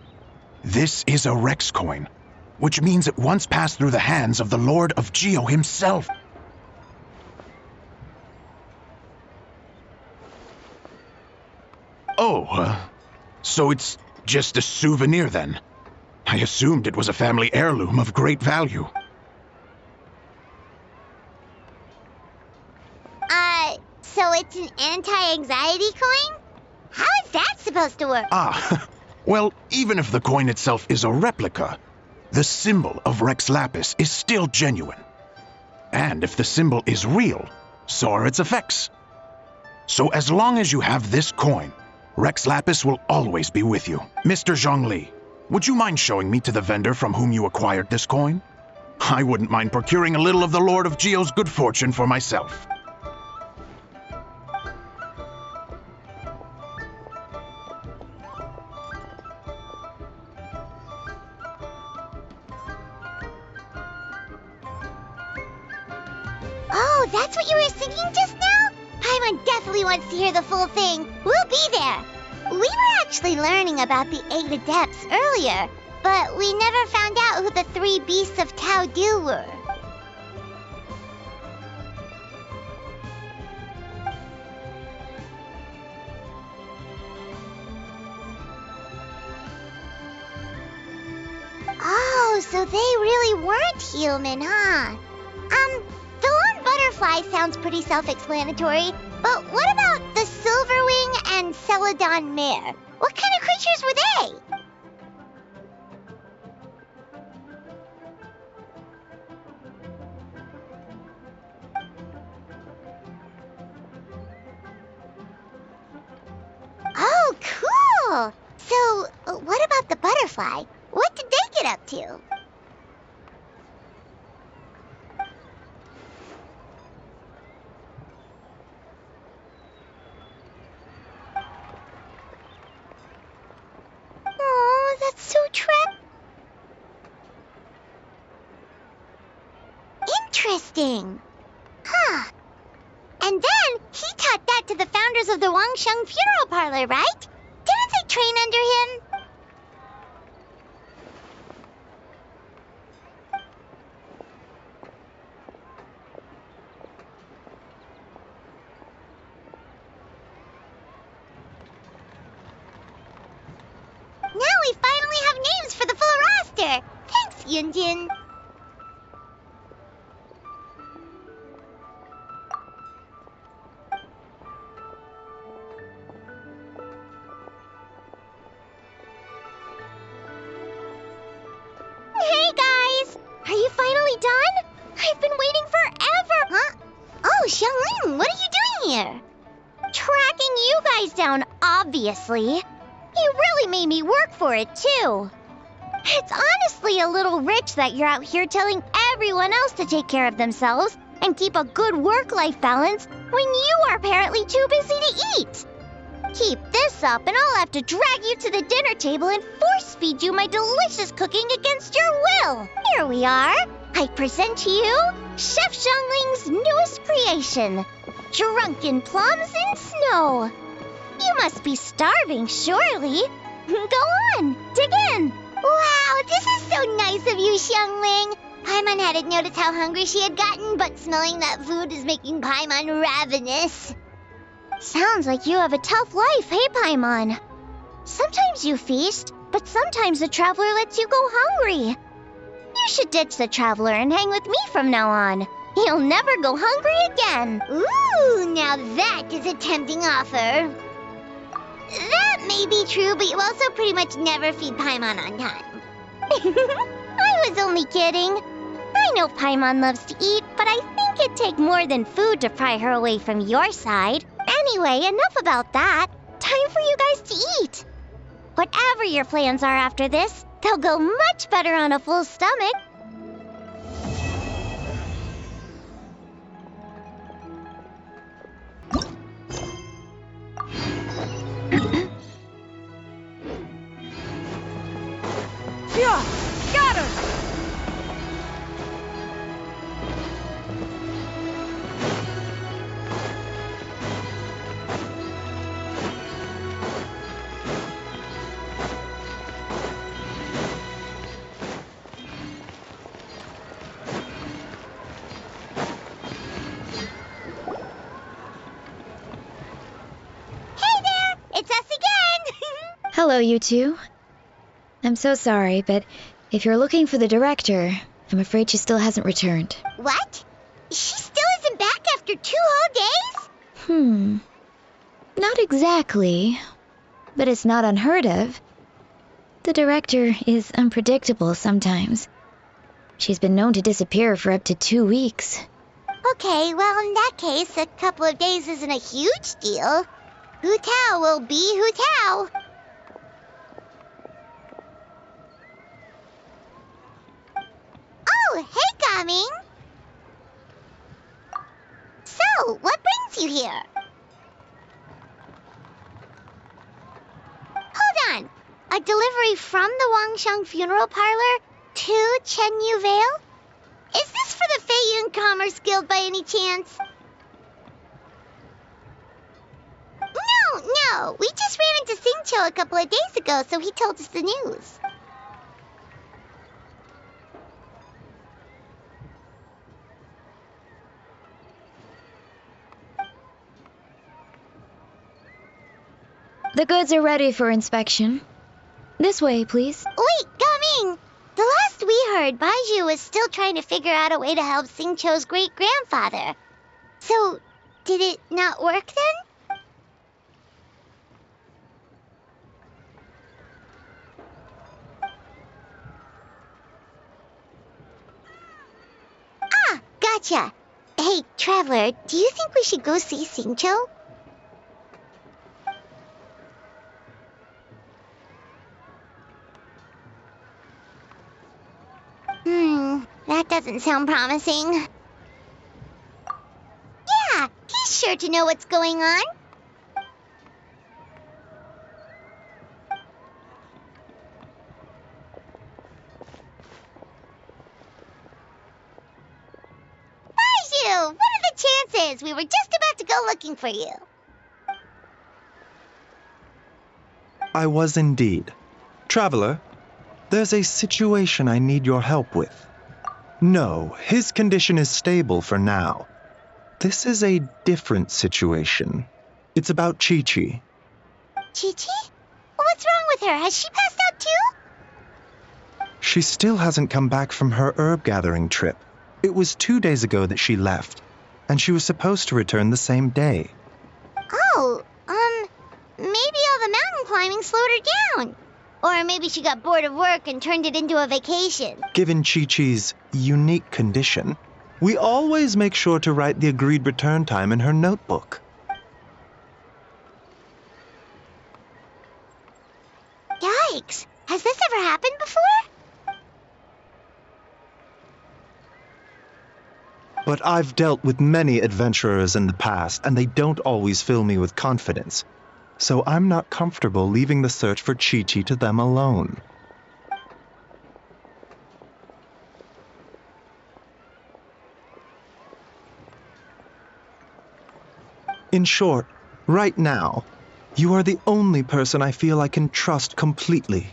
This is a Rex coin, which means it once passed through the hands of the Lord of Geo himself. Oh, so it's just a souvenir then? I assumed it was a family heirloom of great value. So it's an anti-anxiety coin? How is that supposed to work? Well, even if the coin itself is a replica, the symbol of Rex Lapis is still genuine. And if the symbol is real, so are its effects. So as long as you have this coin, Rex Lapis will always be with you. Mr. Zhongli, would you mind showing me to the vendor from whom you acquired this coin? I wouldn't mind procuring a little of the Lord of Geo's good fortune for myself. Oh, that's what you were singing just now? Paimon definitely wants to hear the full thing. We'll be there. We were actually learning about the 8 Adepts earlier, but we never found out who the 3 Beasts of Tao Du were. Oh, so they really weren't human, huh? The lone butterfly sounds pretty self-explanatory, but what about the Silverwing and Celadon Mare? What kind of creatures were they? Oh, cool! So, what about the butterfly? What did they get up to? Oh, that's so interesting. Huh. And then he taught that to the founders of the Wangsheng Funeral Parlor, right? Didn't they train under him? Now we finally have names for the full roster. Thanks, Yunjin. Hey, guys! Are you finally done? I've been waiting forever! Huh? Oh, Xiangling, what are you doing here? Tracking you guys down, obviously. You really made me work for it, too. It's honestly a little rich that you're out here telling everyone else to take care of themselves and keep a good work-life balance when you are apparently too busy to eat. Keep this up and I'll have to drag you to the dinner table and force-feed you my delicious cooking against your will. Here we are. I present to you Chef Zhongling's newest creation, Drunken Plums in Snow. You must be starving, surely. Go on, dig in. Wow, this is so nice of you, Xiangling. Paimon hadn't noticed how hungry she had gotten, but smelling that food is making Paimon ravenous. Sounds like you have a tough life, hey, Paimon? Sometimes you feast, but sometimes the traveler lets you go hungry. You should ditch the traveler and hang with me from now on. You'll never go hungry again. Ooh, now that is a tempting offer. That may be true, but you also pretty much never feed Paimon on time. I was only kidding. I know Paimon loves to eat, but I think it'd take more than food to pry her away from your side. Anyway, enough about that. Time for you guys to eat. Whatever your plans are after this, they'll go much better on a full stomach. Yeah, got her! It's us again! Hello, you two. I'm so sorry, but if you're looking for the director, I'm afraid she still hasn't returned. What? She still isn't back after 2 whole days? Not exactly, but it's not unheard of. The director is unpredictable sometimes. She's been known to disappear for up to 2 weeks. Okay, well, in that case, a couple of days isn't a huge deal. Hu Tao will be Hu Tao. Oh, hey, Gaming. So, what brings you here? Hold on. A delivery from the Wangsheng Funeral Parlor to Chenyu Vale? Is this for the Feiyun Commerce Guild by any chance? No. We just ran into Xingqiu a couple of days ago, so he told us the news. The goods are ready for inspection. This way, please. Wait, Gaming! The last we heard, Baiju was still trying to figure out a way to help Xingqiu's great-grandfather. So, did it not work then? Ah, gotcha. Hey, Traveler, do you think we should go see Xingqiu? That doesn't sound promising. Yeah, he's sure to know what's going on. Baiju, what are the chances? We were just about to go looking for you. I was indeed. Traveler, there's a situation I need your help with. No, his condition is stable for now. This is a different situation. It's about Chi-Chi. Chi-Chi? What's wrong with her? Has she passed out too? She still hasn't come back from her herb gathering trip. It was 2 days ago that she left, and she was supposed to return the same day. Oh, maybe all the mountain climbing slowed her down. Or maybe she got bored of work and turned it into a vacation. Given Chi-Chi's unique condition, we always make sure to write the agreed return time in her notebook. Yikes! Has this ever happened before? But I've dealt with many adventurers in the past, and they don't always fill me with confidence. So I'm not comfortable leaving the search for Chi-Chi to them alone. In short, right now, you are the only person I feel I can trust completely.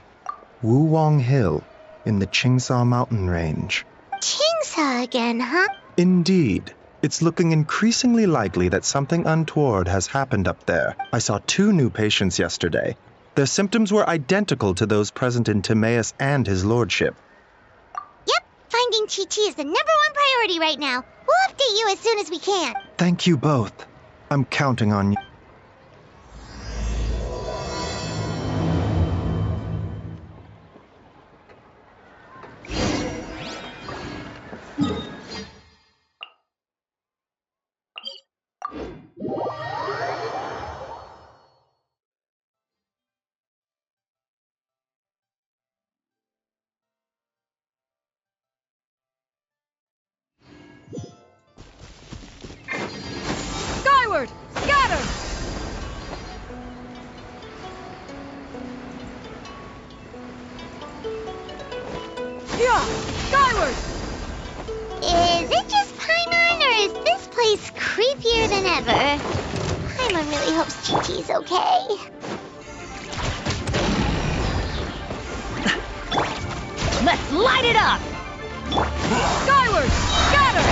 Wuwang Hill, in the Qingsa mountain range. Qingsa again, huh? Indeed. It's looking increasingly likely that something untoward has happened up there. I saw 2 new patients yesterday. Their symptoms were identical to those present in Timaeus and his lordship. Yep, Finding Chi-Chi is the #1 priority right now. We'll update you as soon as we can. Thank you both. I'm counting on you. Skyward! Scatter! Yeah! Skyward! Is it just Paimon, or is this place creepier than ever? Paimon really hopes Chi-Chi's okay. Let's light it up! Skyward! Scatter!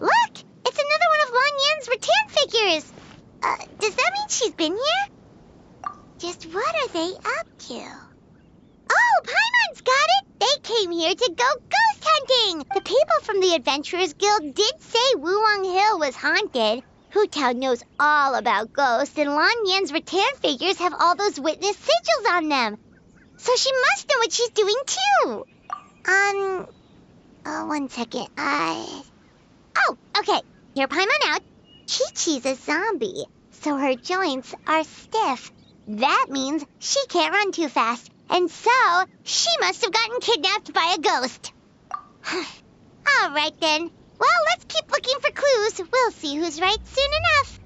Look! It's another one of Lan Yan's rattan figures! Does that mean she's been here? Just what are they up to? Oh, Paimon's got it! They came here to go ghost hunting! The people from the Adventurers Guild did say Wuwang Hill was haunted. Hu Tao knows all about ghosts, and Lan Yan's rattan figures have all those witness sigils on them. So she must know what she's doing, too. One second. Oh, okay. Hear Paimon out. Chi-Chi's a zombie, so her joints are stiff. That means she can't run too fast, and so she must have gotten kidnapped by a ghost. All right, then. Well, let's keep looking for clues. We'll see who's right soon enough.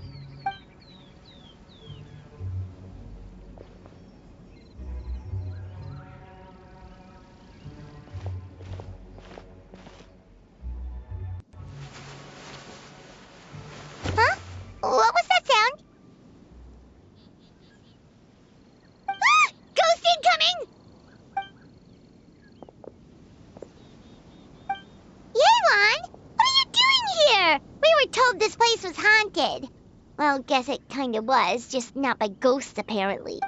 Huh? What was that sound? Ah! Ghost incoming! Yelan! What are you doing here? We were told this place was haunted. Well, guess it kind of was, just not by ghosts, apparently.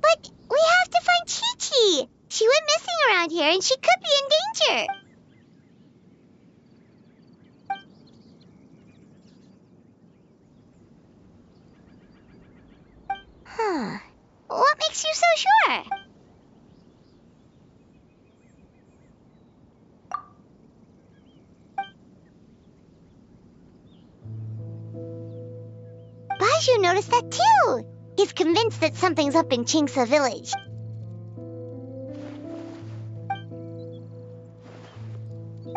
But we have to find Chi-Chi! She went missing around here, and she could be in danger. Huh. What makes you so sure? Baiju noticed that too. He's convinced that something's up in Chingsa village.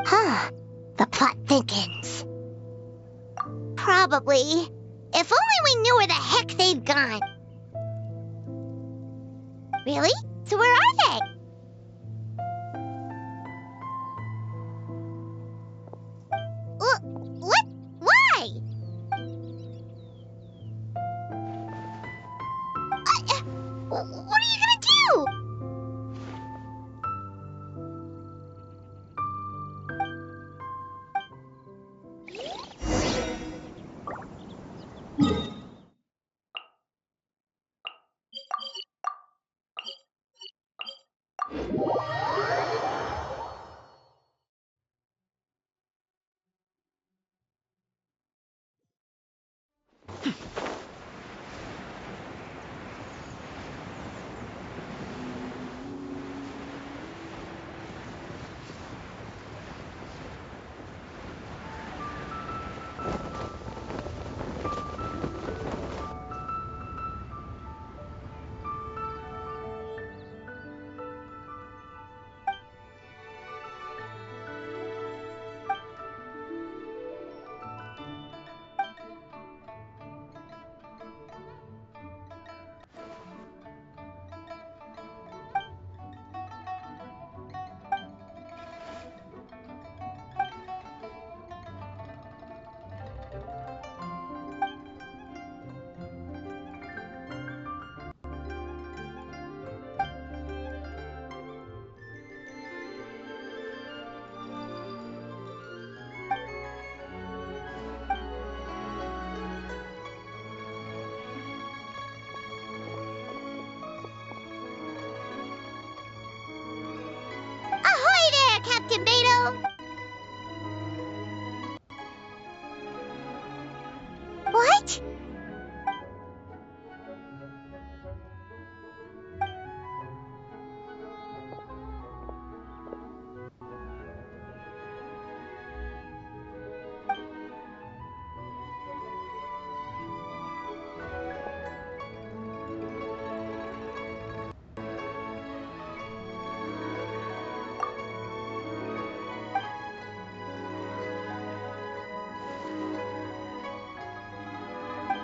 Huh. The plot thickens. Probably. If only we knew where the heck they've gone. Really? So where are they? What? Why? What are you gonna do?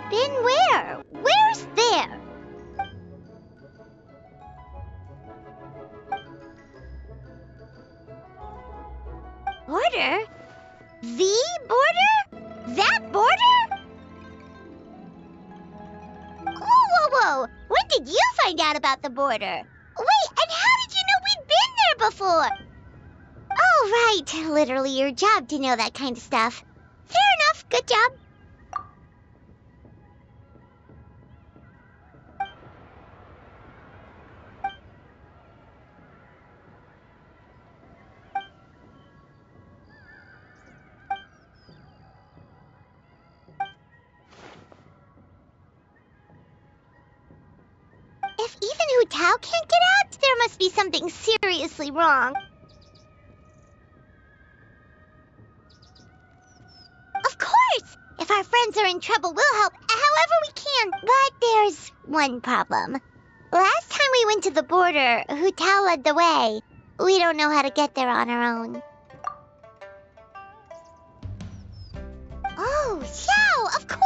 Been where? Where's there? Border? The border? That border? Whoa, whoa, whoa! When did you find out about the border? Wait, and how did you know we'd been there before? Oh, right. Literally your job to know that kind of stuff. Fair enough. Good job. If even Hu Tao can't get out, there must be something seriously wrong. Of course! If our friends are in trouble, we'll help however we can. But there's one problem. Last time we went to the border, Hu Tao led the way. We don't know how to get there on our own. Oh, Xiao, of course!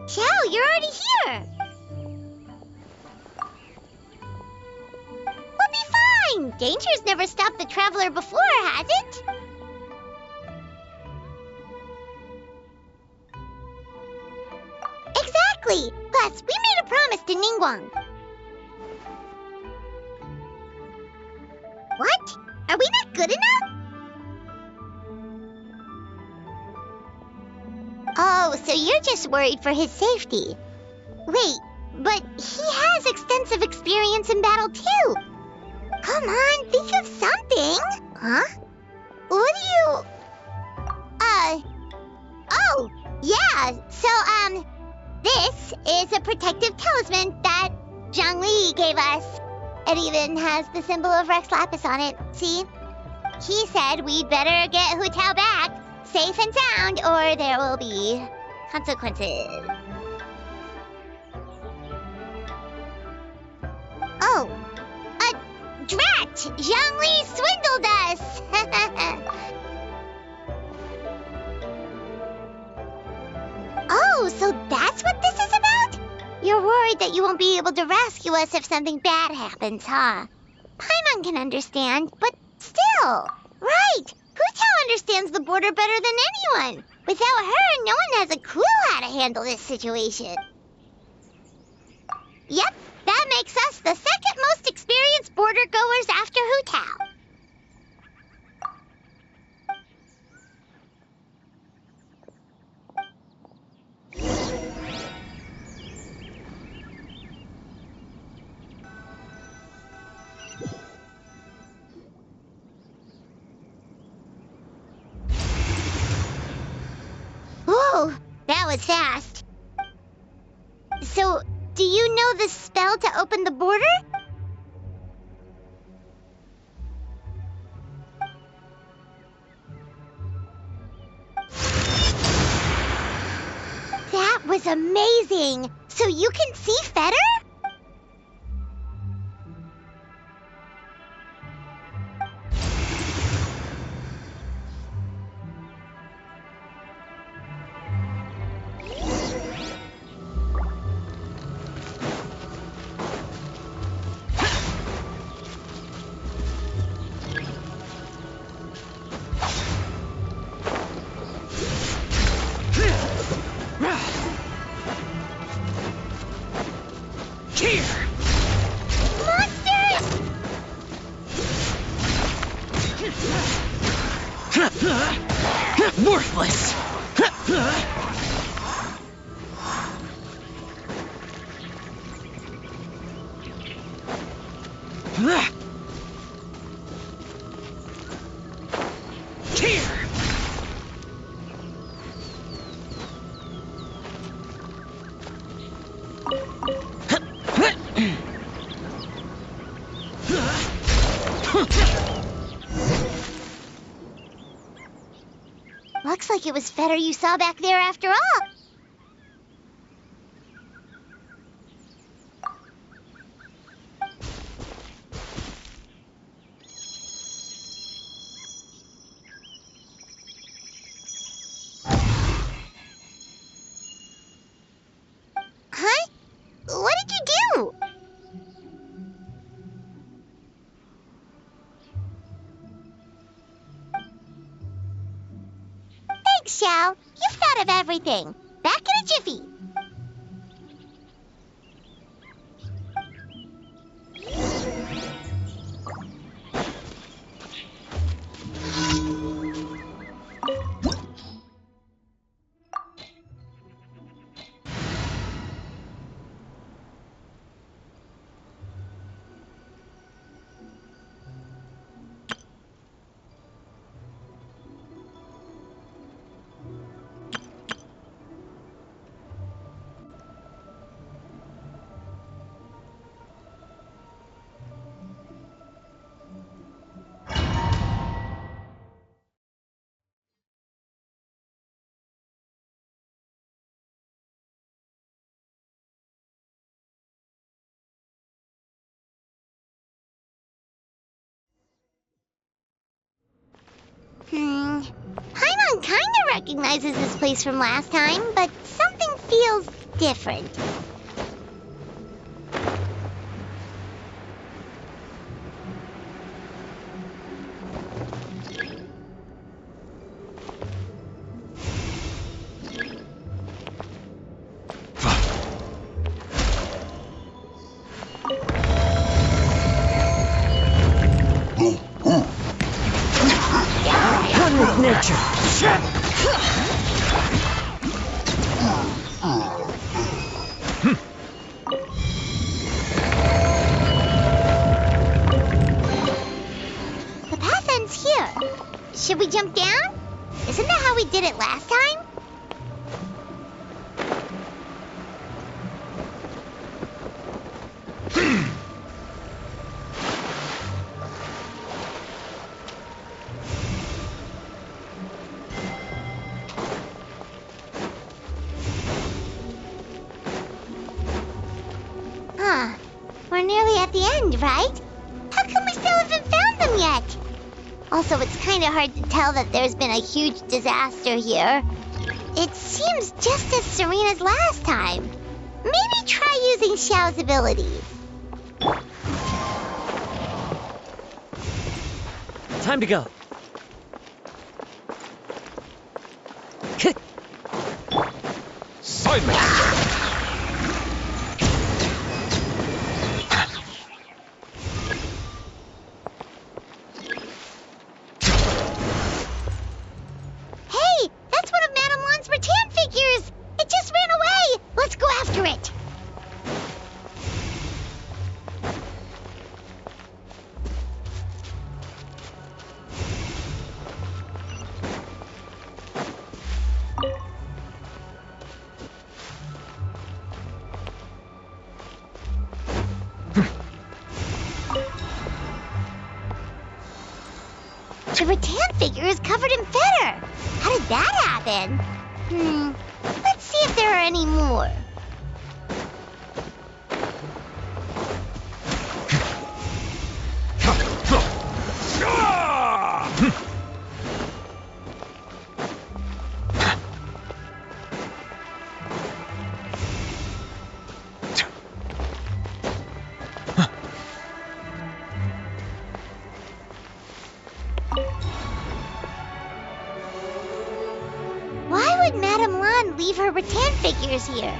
Xiao, you're already here! We'll be fine! Danger's never stopped the traveler before, has it? Exactly! Plus, we made a promise to Ningguang. What? Are we not good enough? Oh, so you're just worried for his safety. Wait, but he has extensive experience in battle too. Come on, think of something. Huh? What do you... Oh, yeah, so, this is a protective talisman that Zhangli gave us. It even has the symbol of Rex Lapis on it, see? He said we'd better get Hu Tao back, safe and sound, or there will be consequences. Oh, drat! Zhangli swindled us! Oh, so that's what this is about? You're worried that you won't be able to rescue us if something bad happens, huh? Paimon can understand, but still. Right! Hu Tao understands the border better than anyone. Without her, no one has a clue how to handle this situation. Yep, that makes us the second most experienced border goers after Hu Tao. Whoa, that was fast. So, do you know the spell to open the border? That was amazing! So So you can see Fetter? Worthless! Looks like it was Fetter you saw back there after all. Huh? What did you do? Thanks, Xiao. You've thought of everything. Back in a jiffy. Paimon kinda recognizes this place from last time, but something feels different. One with nature. The path ends here. Should we jump down? Isn't that how we did it last time? Huh. We're nearly at the end, right? How come we still haven't found them yet? Also, it's kind of hard to tell that there's been a huge disaster here. It seems just as serene as last time. Maybe try using Xiao's abilities. Time to go. Side master! Hey, that's one of Madame Lan's rattan figures! It just ran away! Let's go after it! The rattan figure is covered in feather. How did that happen? Let's see if there are any more. leave her rattan figures here.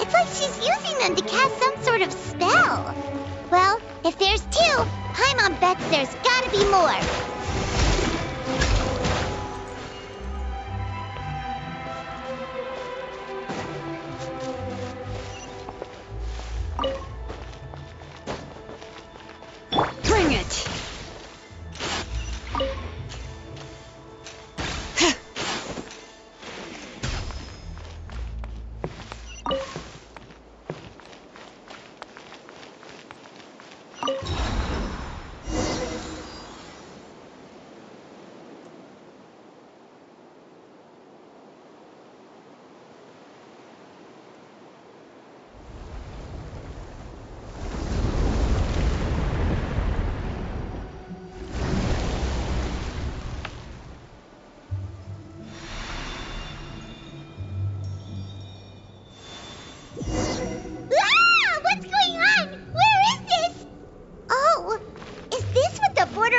It's like she's using them to cast some sort of spell. Well, if there's two, Paimon bets there's gotta be more. Bring it!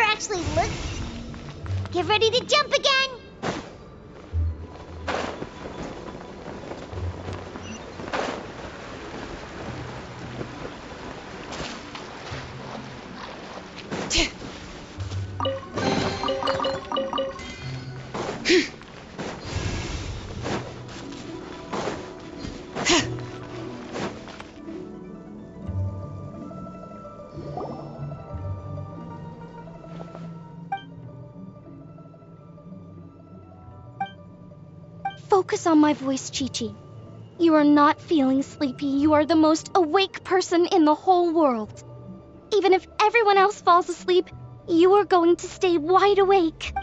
Actually looks. Get ready to jump again. Focus on my voice, Chi-Chi. You are not feeling sleepy. You are the most awake person in the whole world. Even if everyone else falls asleep, you are going to stay wide awake.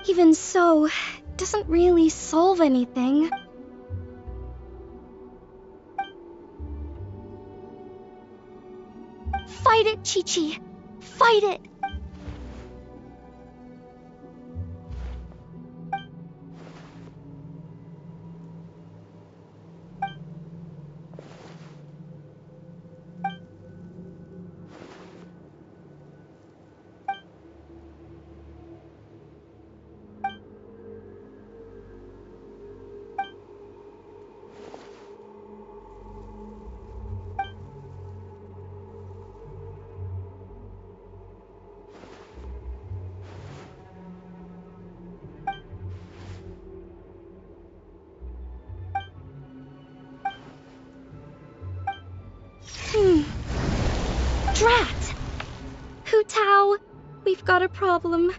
Even so, it doesn't really solve anything. Fight it, Chi-Chi. Fight it. Drat! Hu Tao, we've got a problem.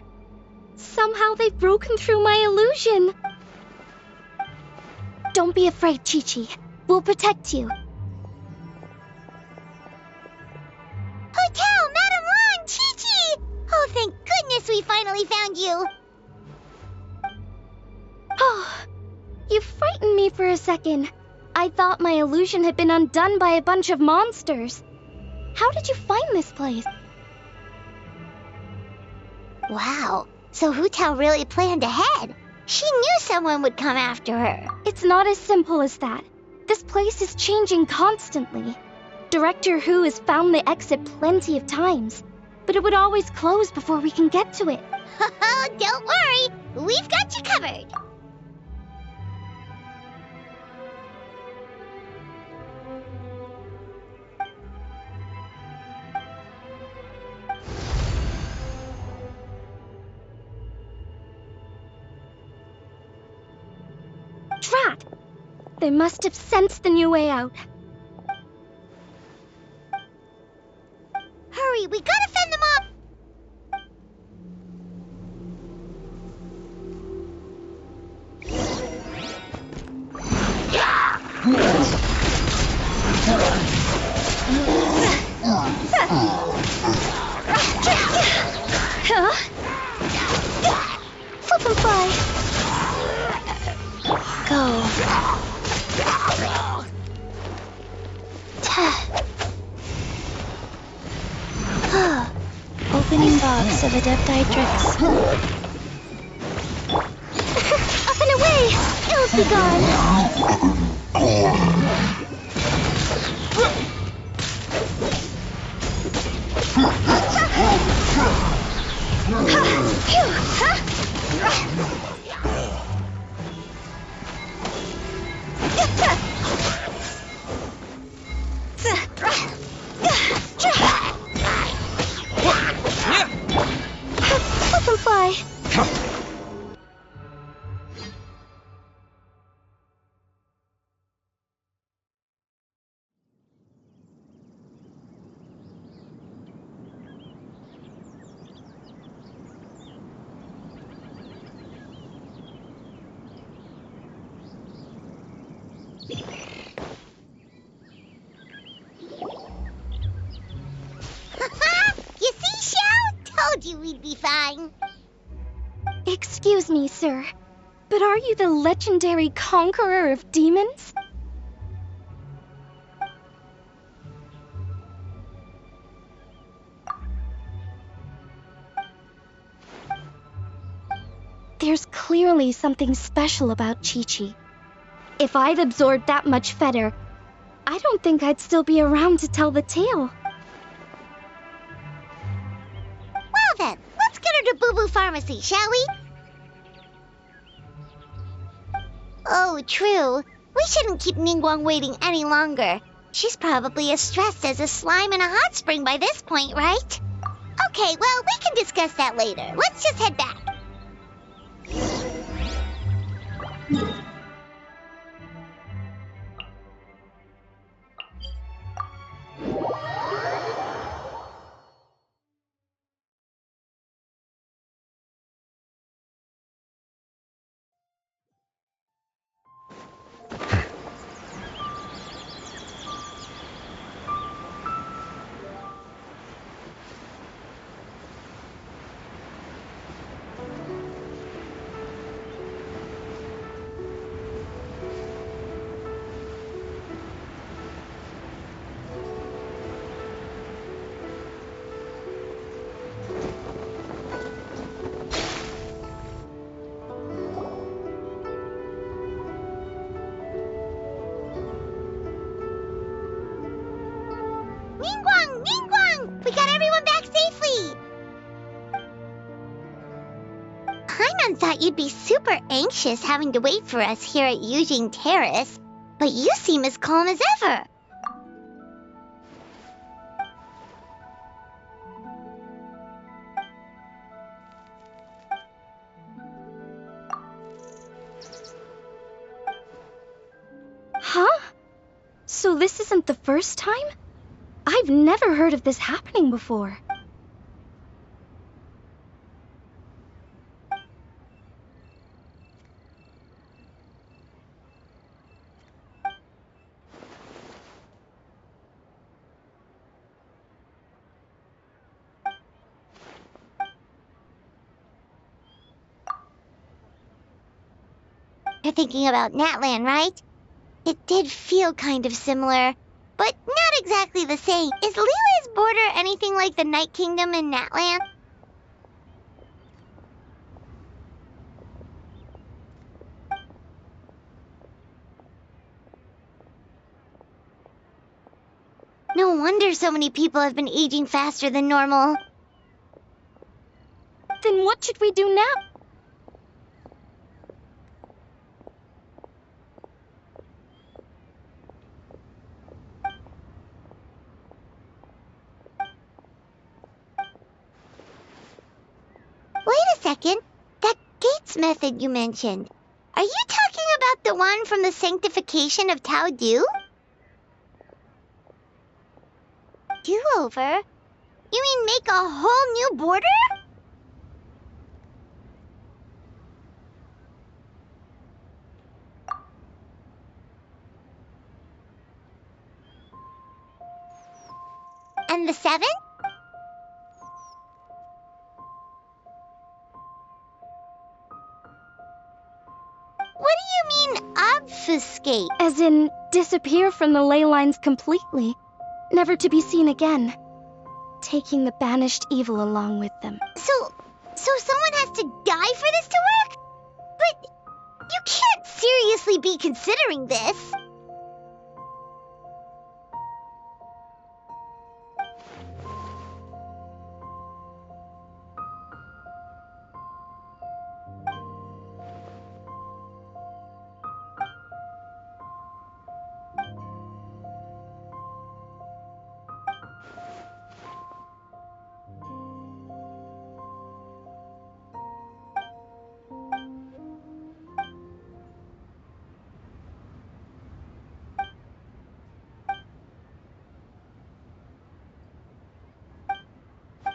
Somehow they've broken through my illusion. Don't be afraid, Chi-Chi. We'll protect you. Hu Tao, Madame Lan, Chi-Chi! Oh, thank goodness we finally found you. Oh, you frightened me for a second. I thought my illusion had been undone by a bunch of monsters. How did you find this place? Wow, so Hu Tao really planned ahead. She knew someone would come after her. It's not as simple as that. This place is changing constantly. Director Hu has found the exit plenty of times, but it would always close before we can get to it. Don't worry, we've got you covered. Drat! They must have sensed the new way out. Hurry, we gotta fend them off! Huh? Flip and fly. Go. Opening box of Adepti tricks. Up and away! Ills be gone! Let them fly. You see, Xiao? Told you we'd be fine. Excuse me, sir, but are you the legendary conqueror of demons? There's clearly something special about Chi-Chi. If I'd absorbed that much fetter, I don't think I'd still be around to tell the tale. Well then, let's get her to Boo Boo Pharmacy, shall we? Oh, true. We shouldn't keep Ningguang waiting any longer. She's probably as stressed as a slime in a hot spring by this point, right? Okay, well, we can discuss that later. Let's just head back. Ningguang! Ningguang! We got everyone back safely! Paimon thought you'd be super anxious having to wait for us here at Yujing Terrace, but you seem as calm as ever. Huh? So this isn't the first time? I've never heard of this happening before. You're thinking about Natlan, right? It did feel kind of similar, but not exactly the same. Is Liyue's border anything like the Night Kingdom in Natlan? No wonder so many people have been aging faster than normal. Then what should we do now? Wait a second. That Gates method you mentioned. Are you talking about the one from the sanctification of Tao Du? Do-over? You mean make a whole new border? And the 7? What do you mean, obfuscate? As in, disappear from the ley lines completely, never to be seen again, taking the banished evil along with them. So someone has to die for this to work? But you can't seriously be considering this.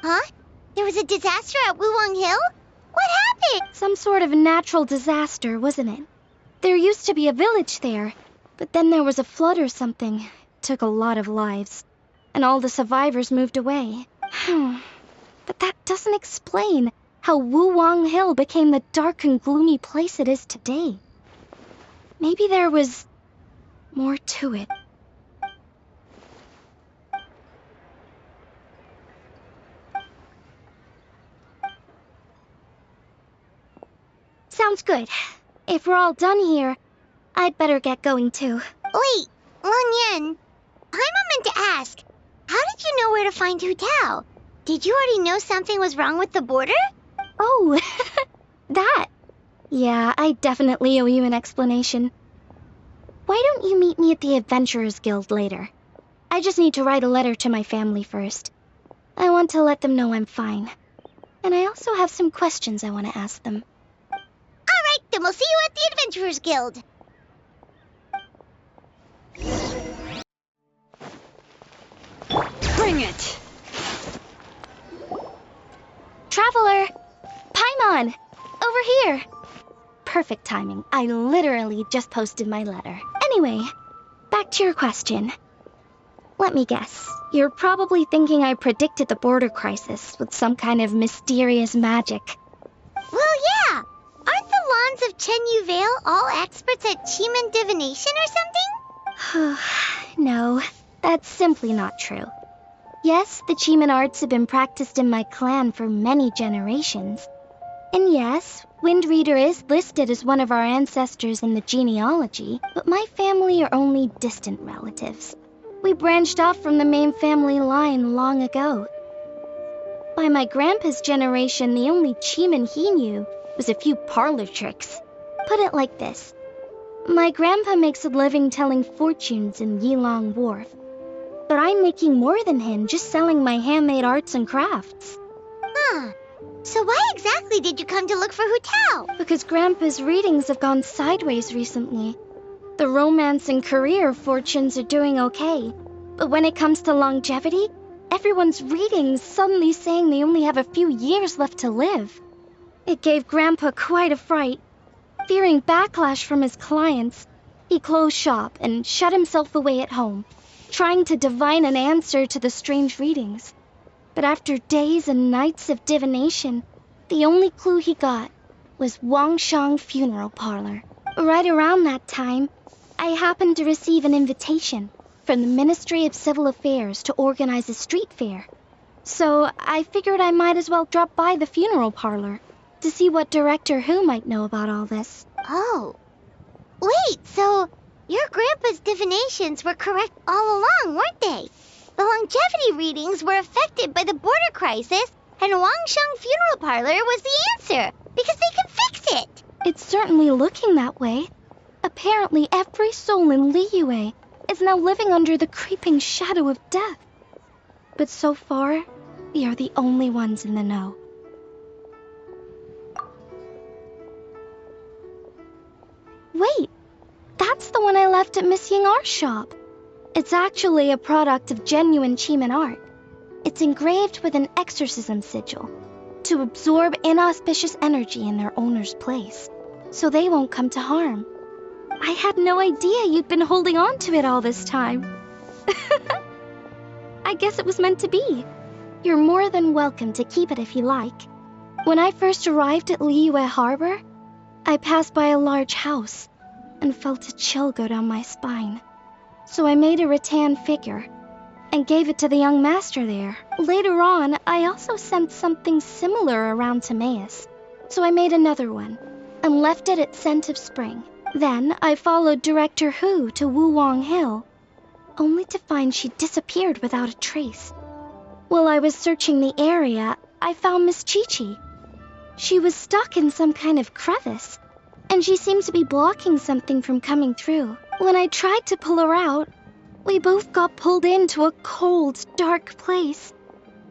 Huh? There was a disaster at Wuwang Hill? What happened? Some sort of natural disaster, wasn't it? There used to be a village there, but then there was a flood or something. It took a lot of lives, and all the survivors moved away. But that doesn't explain how Wuwang Hill became the dark and gloomy place it is today. Maybe there was more to it. Sounds good. If we're all done here, I'd better get going too. Wait, Lan Yan. Paimon meant to ask, how did you know where to find Hu Tao? Did you already know something was wrong with the border? Oh, that. Yeah, I definitely owe you an explanation. Why don't you meet me at the Adventurers Guild later? I just need to write a letter to my family first. I want to let them know I'm fine. And I also have some questions I want to ask them. Alright, then we'll see you at the Adventurers Guild. Bring it! Traveler! Paimon! Over here! Perfect timing. I literally just posted my letter. Anyway, back to your question. Let me guess. You're probably thinking I predicted the border crisis with some kind of mysterious magic. Well, yeah! Aren't the Lons of Chenyu Vale all experts at Chiman divination or something? No, that's simply not true. Yes, the Chiman arts have been practiced in my clan for many generations. And yes, Wind Reader is listed as one of our ancestors in the genealogy, but my family are only distant relatives. We branched off from the main family line long ago. By my grandpa's generation, the only Chiman he knew was a few parlor tricks. Put it like this. My grandpa makes a living telling fortunes in Yilong Wharf, but I'm making more than him just selling my handmade arts and crafts. Huh. So why exactly did you come to look for Hu Tao? Because Grandpa's readings have gone sideways recently. The romance and career fortunes are doing okay, but when it comes to longevity, everyone's readings suddenly saying they only have a few years left to live. It gave Grandpa quite a fright. Fearing backlash from his clients, he closed shop and shut himself away at home, trying to divine an answer to the strange readings. But after days and nights of divination, the only clue he got was Wangshang Funeral Parlor. Right around that time, I happened to receive an invitation from the Ministry of Civil Affairs to organize a street fair. So I figured I might as well drop by the funeral parlor to see what Director Hu might know about all this. Oh. Wait, so your grandpa's divinations were correct all along, weren't they? The longevity readings were affected by the border crisis, and Wangshang Funeral Parlor was the answer, because they can fix it. It's certainly looking that way. Apparently every soul in Liyue is now living under the creeping shadow of death. But so far, we are the only ones in the know. Wait, that's the one I left at Miss Yingar's shop. It's actually a product of genuine Chiman art. It's engraved with an exorcism sigil to absorb inauspicious energy in their owner's place, so they won't come to harm. I had no idea you'd been holding on to it all this time. I guess it was meant to be. You're more than welcome to keep it if you like. When I first arrived at Liyue Harbor, I passed by a large house and felt a chill go down my spine. So I made a rattan figure and gave it to the young master there. Later on, I also sent something similar around to Maus, so I made another one and left it at Scent of Spring. Then I followed Director Hu to Wuwang Hill, only to find she disappeared without a trace. While I was searching the area, I found Miss Chi-Chi. She was stuck in some kind of crevice, and she seemed to be blocking something from coming through. When I tried to pull her out, we both got pulled into a cold, dark place,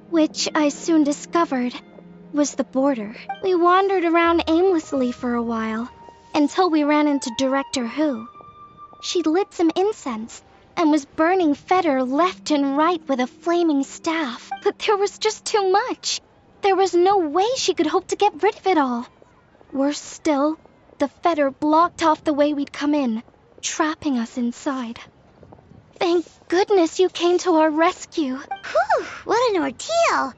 which I soon discovered was the border. We wandered around aimlessly for a while, until we ran into Director Hu. She'd lit some incense and was burning Feder left and right with a flaming staff. But there was just too much. There was no way she could hope to get rid of it all. Worse still, the Feder blocked off the way we'd come in, trapping us inside. Thank goodness you came to our rescue. Whew, what an ordeal.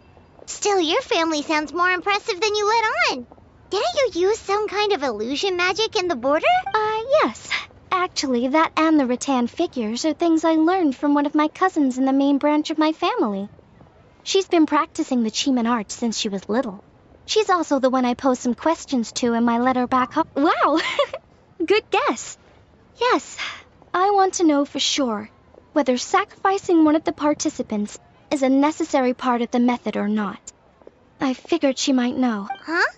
Still, your family sounds more impressive than you let on. Didn't you use some kind of illusion magic in the border? Yes. Actually, that and the rattan figures are things I learned from one of my cousins in the main branch of my family. She's been practicing the Chiman art since she was little. She's also the one I posed some questions to in my letter back home. Wow! Good guess. Yes, I want to know for sure whether sacrificing one of the participants is a necessary part of the method or not. I figured she might know. Huh?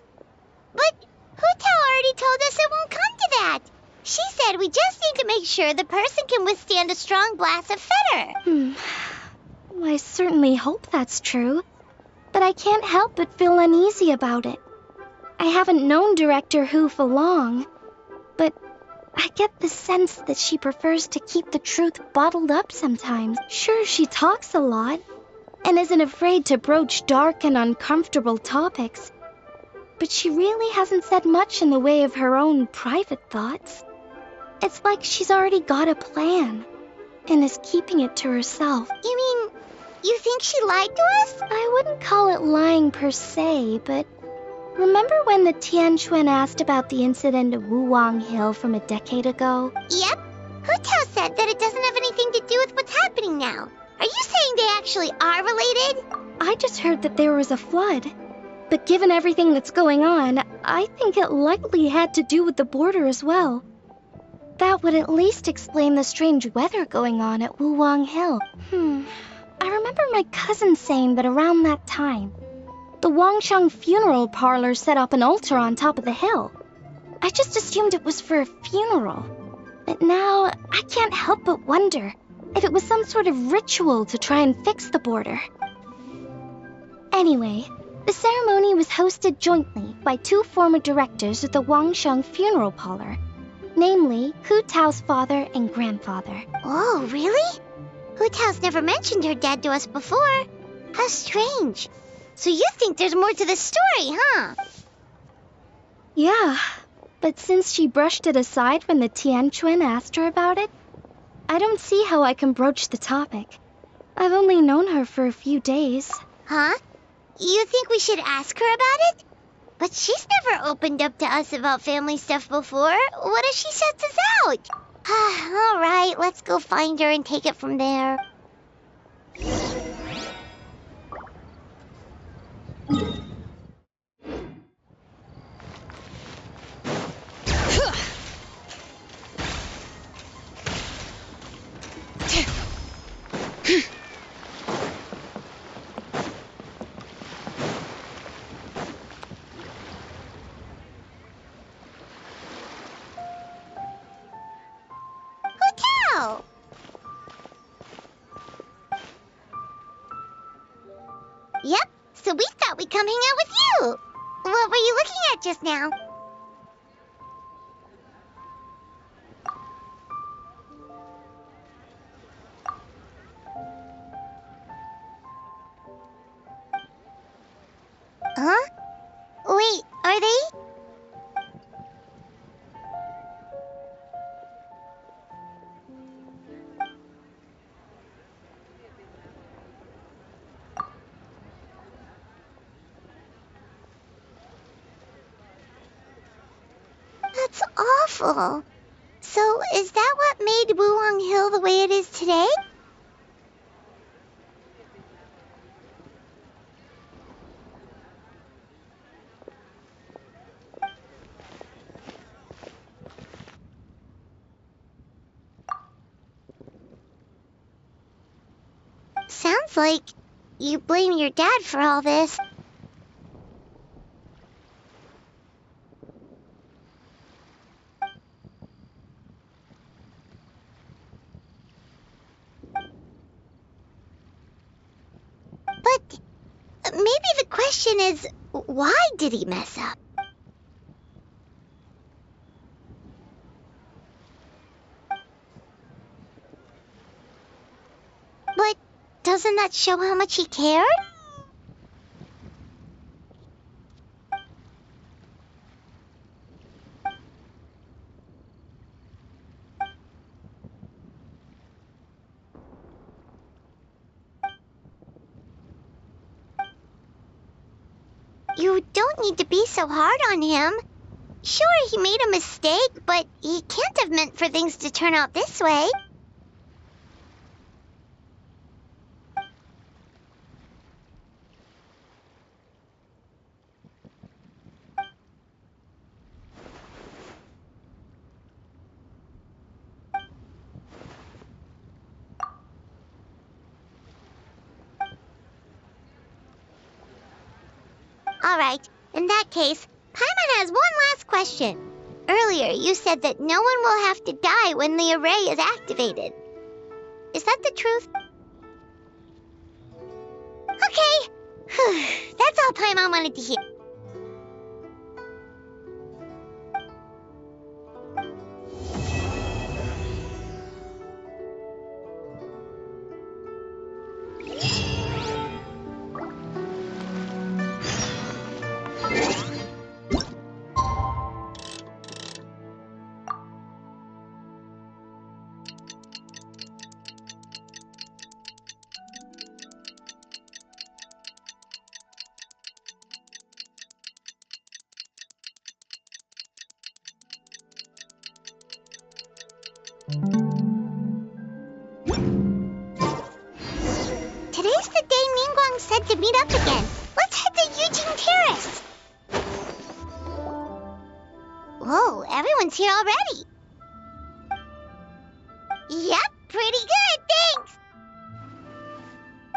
But Hutao already told us it won't come to that. She said we just need to make sure the person can withstand a strong blast of Feder. I certainly hope that's true, but I can't help but feel uneasy about it. I haven't known Director Hu for long, but I get the sense that she prefers to keep the truth bottled up sometimes. Sure, she talks a lot, and isn't afraid to broach dark and uncomfortable topics, but she really hasn't said much in the way of her own private thoughts. It's like she's already got a plan, and is keeping it to herself. You mean, you think she lied to us? I wouldn't call it lying per se, but remember when the Tianquan asked about the incident at Wuwang Hill from a decade ago? Yep. Hutao said that it doesn't have anything to do with what's happening now. Are you saying they actually are related? I just heard that there was a flood. But given everything that's going on, I think it likely had to do with the border as well. That would at least explain the strange weather going on at Wuwang Hill. I remember my cousin saying that around that time, the Wangsheng funeral parlor set up an altar on top of the hill. I just assumed it was for a funeral. But now, I can't help but wonder if it was some sort of ritual to try and fix the border. Anyway, the ceremony was hosted jointly by two former directors of the Wangsheng funeral parlor, namely Hu Tao's father and grandfather. Oh, really? Hu Tao's never mentioned her dad to us before. How strange. So you think there's more to the story, huh? Yeah, but since she brushed it aside when the Tianquan asked her about it, I don't see how I can broach the topic. I've only known her for a few days. Huh? You think we should ask her about it? But she's never opened up to us about family stuff before. What if she shuts us out? All right, let's go find her and take it from there. Hotel! Yep, so we thought we'd come hang out with you. What were you looking at just now? Huh? Wait, are they? That's awful. So, is that what made Wuwang Hill the way it is today? Sounds like you blame your dad for all this. But maybe the question is, why did he mess up? Doesn't that show how much he cared? You don't need to be so hard on him. Sure, he made a mistake, but he can't have meant for things to turn out this way. Alright, in that case, Paimon has one last question. Earlier, you said that no one will have to die when the array is activated. Is that the truth? Okay. That's all Paimon wanted to hear. Today's the day Ningguang said to meet up again. Let's head to Eugene Terrace. Whoa, everyone's here already. Yep, pretty good, thanks.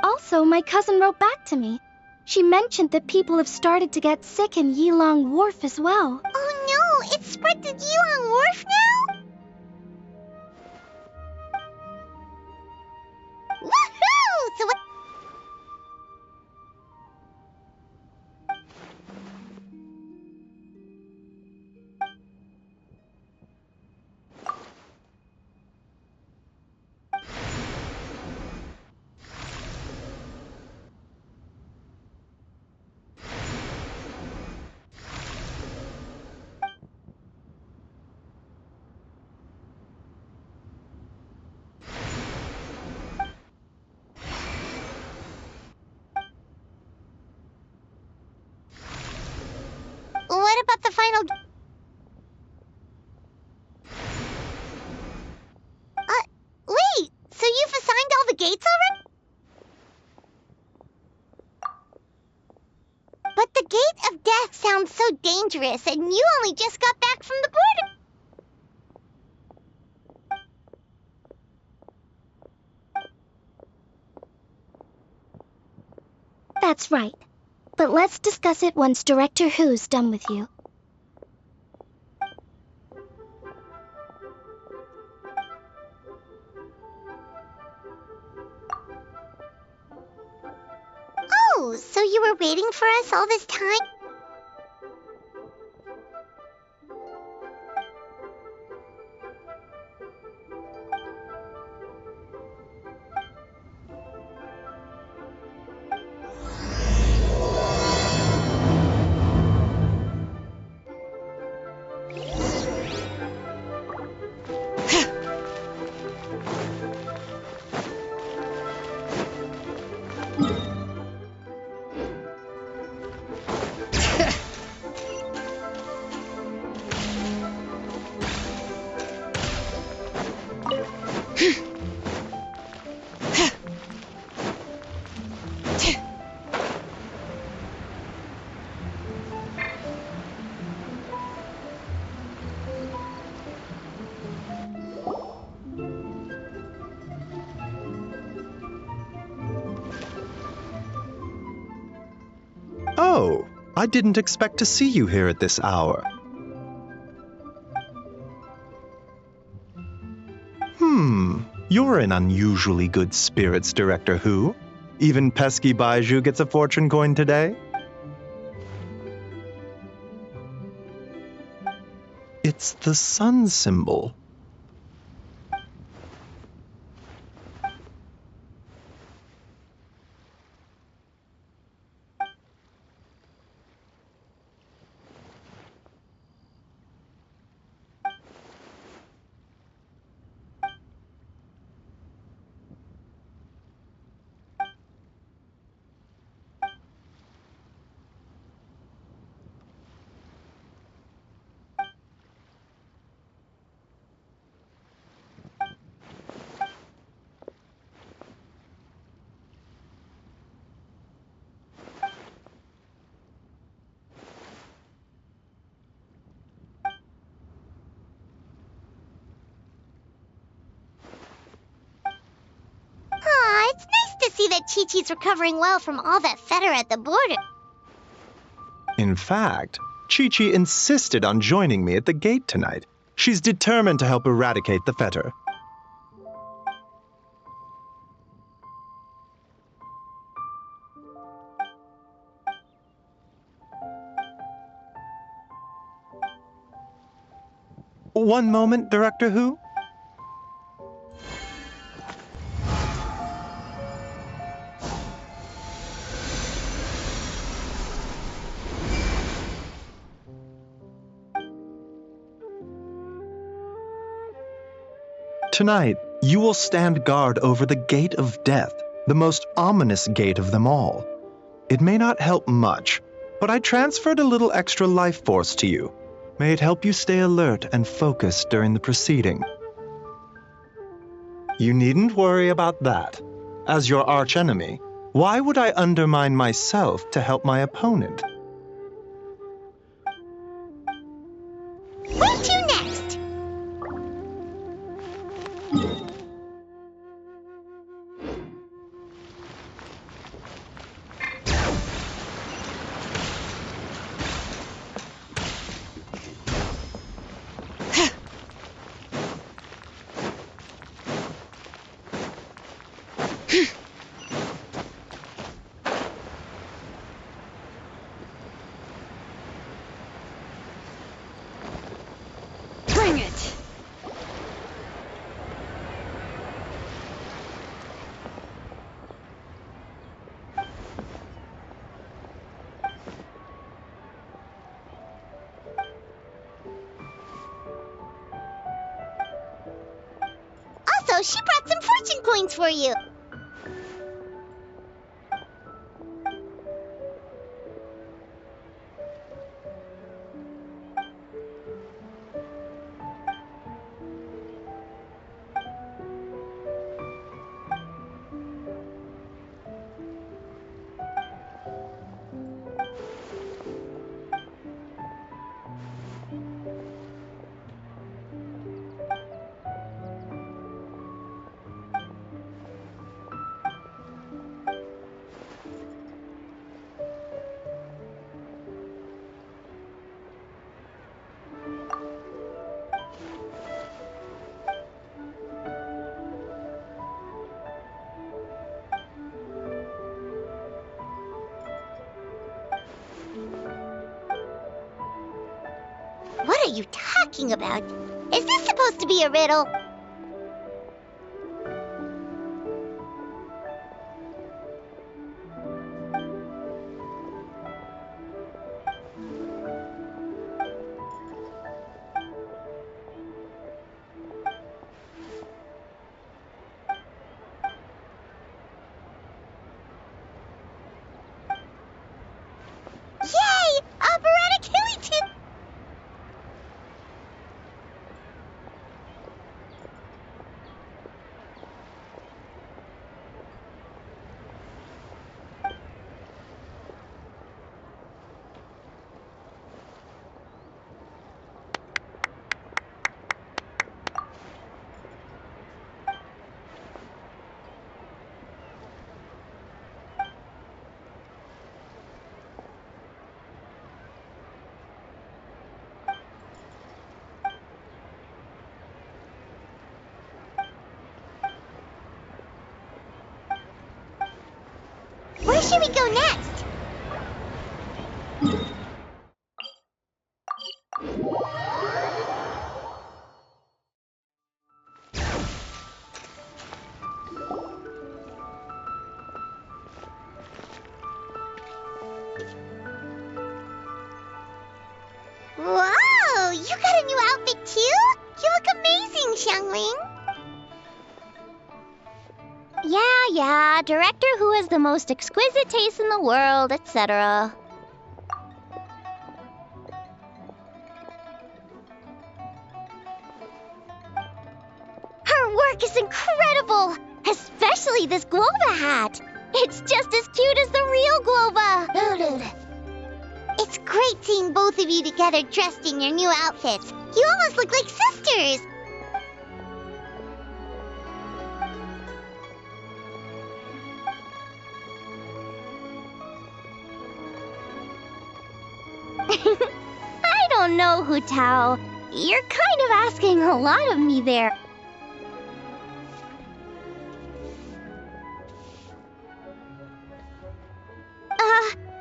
Also, my cousin wrote back to me. She mentioned that people have started to get sick in Yilong Wharf as well. Oh no, it's spread to Yilong Wharf now? Woohoo! So what? What about the final... Wait, so you've assigned all the gates already? But the Gate of Death sounds so dangerous, and you only just got back from the border. That's right. But let's discuss it once Director Who's done with you. Oh, so you were waiting for us all this time? Oh, I didn't expect to see you here at this hour. You're in unusually good spirits, Director Who. Even pesky Baiju gets a fortune coin today. It's the sun symbol. that Chi-Chi's recovering well from all that fetter at the border. In fact, Chi-Chi insisted on joining me at the gate tonight. She's determined to help eradicate the fetter. One moment, Director Who. Tonight, you will stand guard over the Gate of Death, the most ominous gate of them all. It may not help much, but I transferred a little extra life force to you. May it help you stay alert and focused during the proceeding. You needn't worry about that. As your archenemy, why would I undermine myself to help my opponent? Where to next? Bring it! Also, she brought some fortune coins for you. What are you talking about? Is this supposed to be a riddle? Yay! Operatic Hillington! Where should we go next? Whoa! You got a new outfit too? You look amazing, Xiangling. Yeah, Director Who has the most exquisite taste in the world, etc. Her work is incredible! Especially this Globa hat! It's just as cute as the real Globa! It's great seeing both of you together dressed in your new outfits. You almost look like sisters! don't know, Hu Tao. You're kind of asking a lot of me there.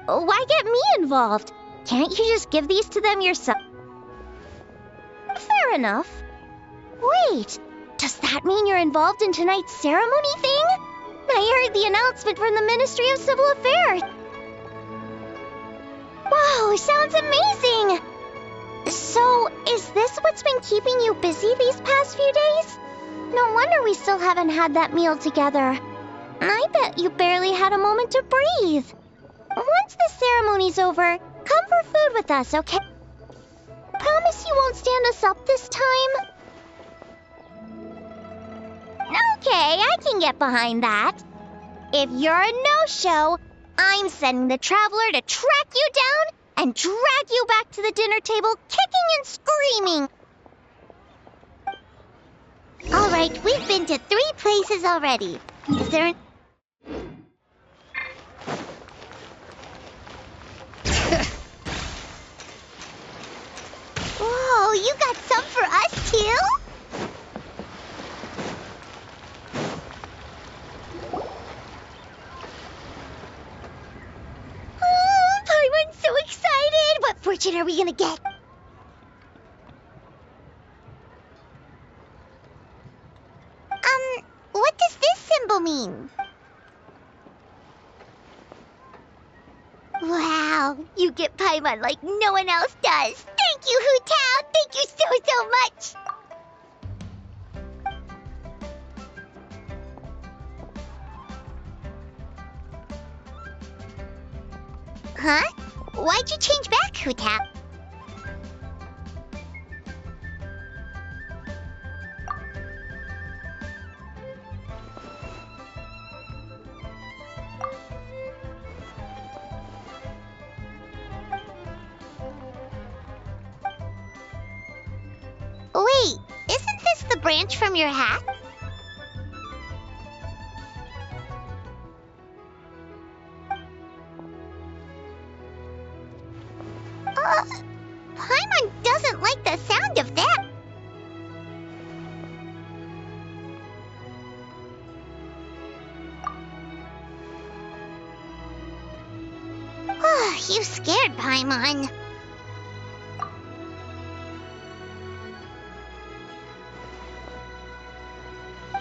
Why get me involved? Can't you just give these to them yourself? Fair enough. Wait, does that mean you're involved in tonight's ceremony thing? I heard the announcement from the Ministry of Civil Affairs. Wow, sounds amazing! So, is this what's been keeping you busy these past few days? No wonder we still haven't had that meal together. I bet you barely had a moment to breathe. Once the ceremony's over, come for food with us, okay? Promise you won't stand us up this time? Okay, I can get behind that. If you're a no-show, I'm sending the Traveler to track you down and drag you back to the dinner table kicking and screaming. All right, we've been to 3 places already. Is there an... Whoa, you got some for us too? Oh, Paimon's so excited! What fortune are we gonna get? What does this symbol mean? Wow, you get Paimon like no one else does. Thank you, Hu Tao. Thank you so much. Huh? Why'd you change back, Hu Tao? Wait, isn't this the branch from your hat? Paimon doesn't like the sound of that. You scared Paimon.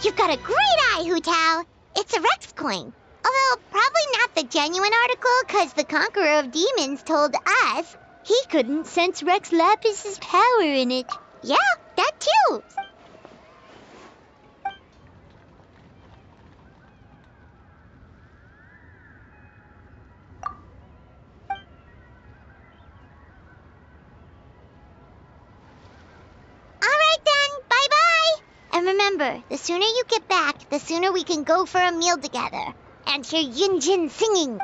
You've got a great eye, Hu Tao. It's a Rex coin. Although probably not the genuine article, because the Conqueror of Demons told us he couldn't sense Rex Lapis's power in it. Yeah, that too. Alright then, bye-bye! And remember, the sooner you get back, the sooner we can go for a meal together. And hear Yin Jin singing.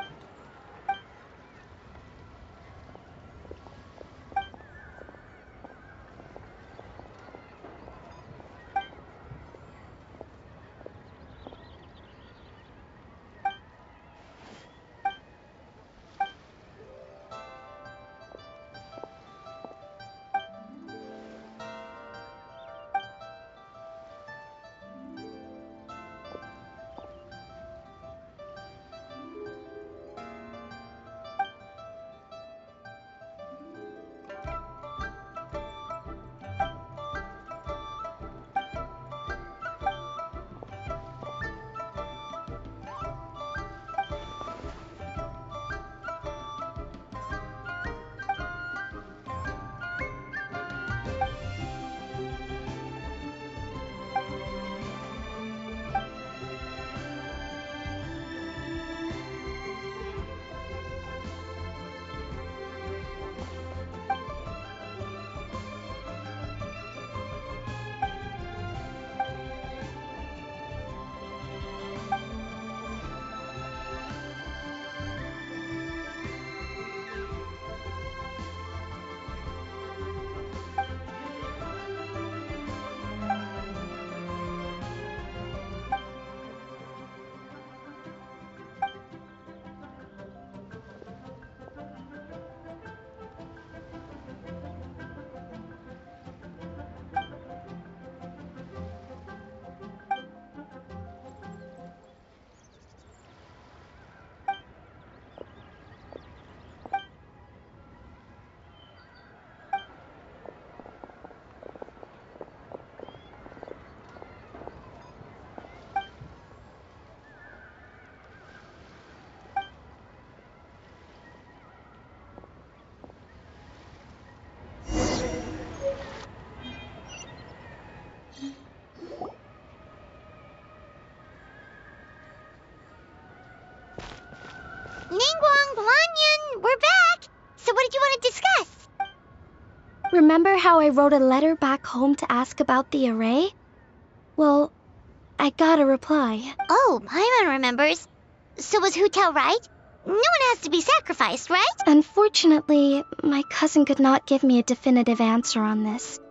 Ningguang, Lanyan, we're back! So what did you want to discuss? Remember how I wrote a letter back home to ask about the array? Well, I got a reply. Oh, Paimon remembers. So was Hutel right? No one has to be sacrificed, right? Unfortunately, my cousin could not give me a definitive answer on this,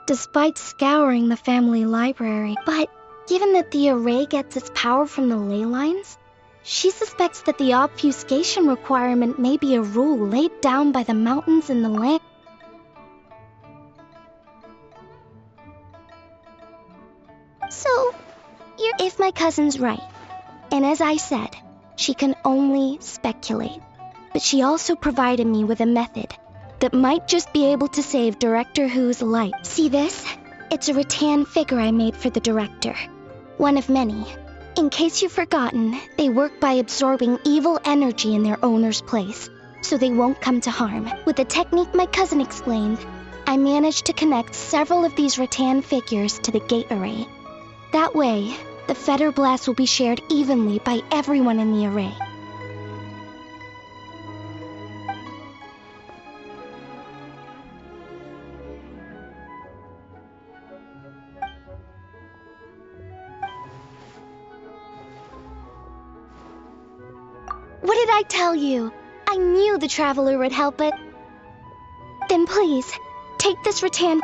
despite scouring the family library. But given that the array gets its power from the ley lines, she suspects that the obfuscation requirement may be a rule laid down by the mountains in the land. So, if my cousin's right, and as I said, she can only speculate, but she also provided me with a method that might just be able to save Director Who's life. See this? It's a rattan figure I made for the director. One of many. In case you've forgotten, they work by absorbing evil energy in their owner's place, so they won't come to harm. With the technique my cousin explained, I managed to connect several of these rattan figures to the gate array. That way, the fetter blast will be shared evenly by everyone in the array. What did I tell you? I knew the Traveler would help it. Then please, take this rattan.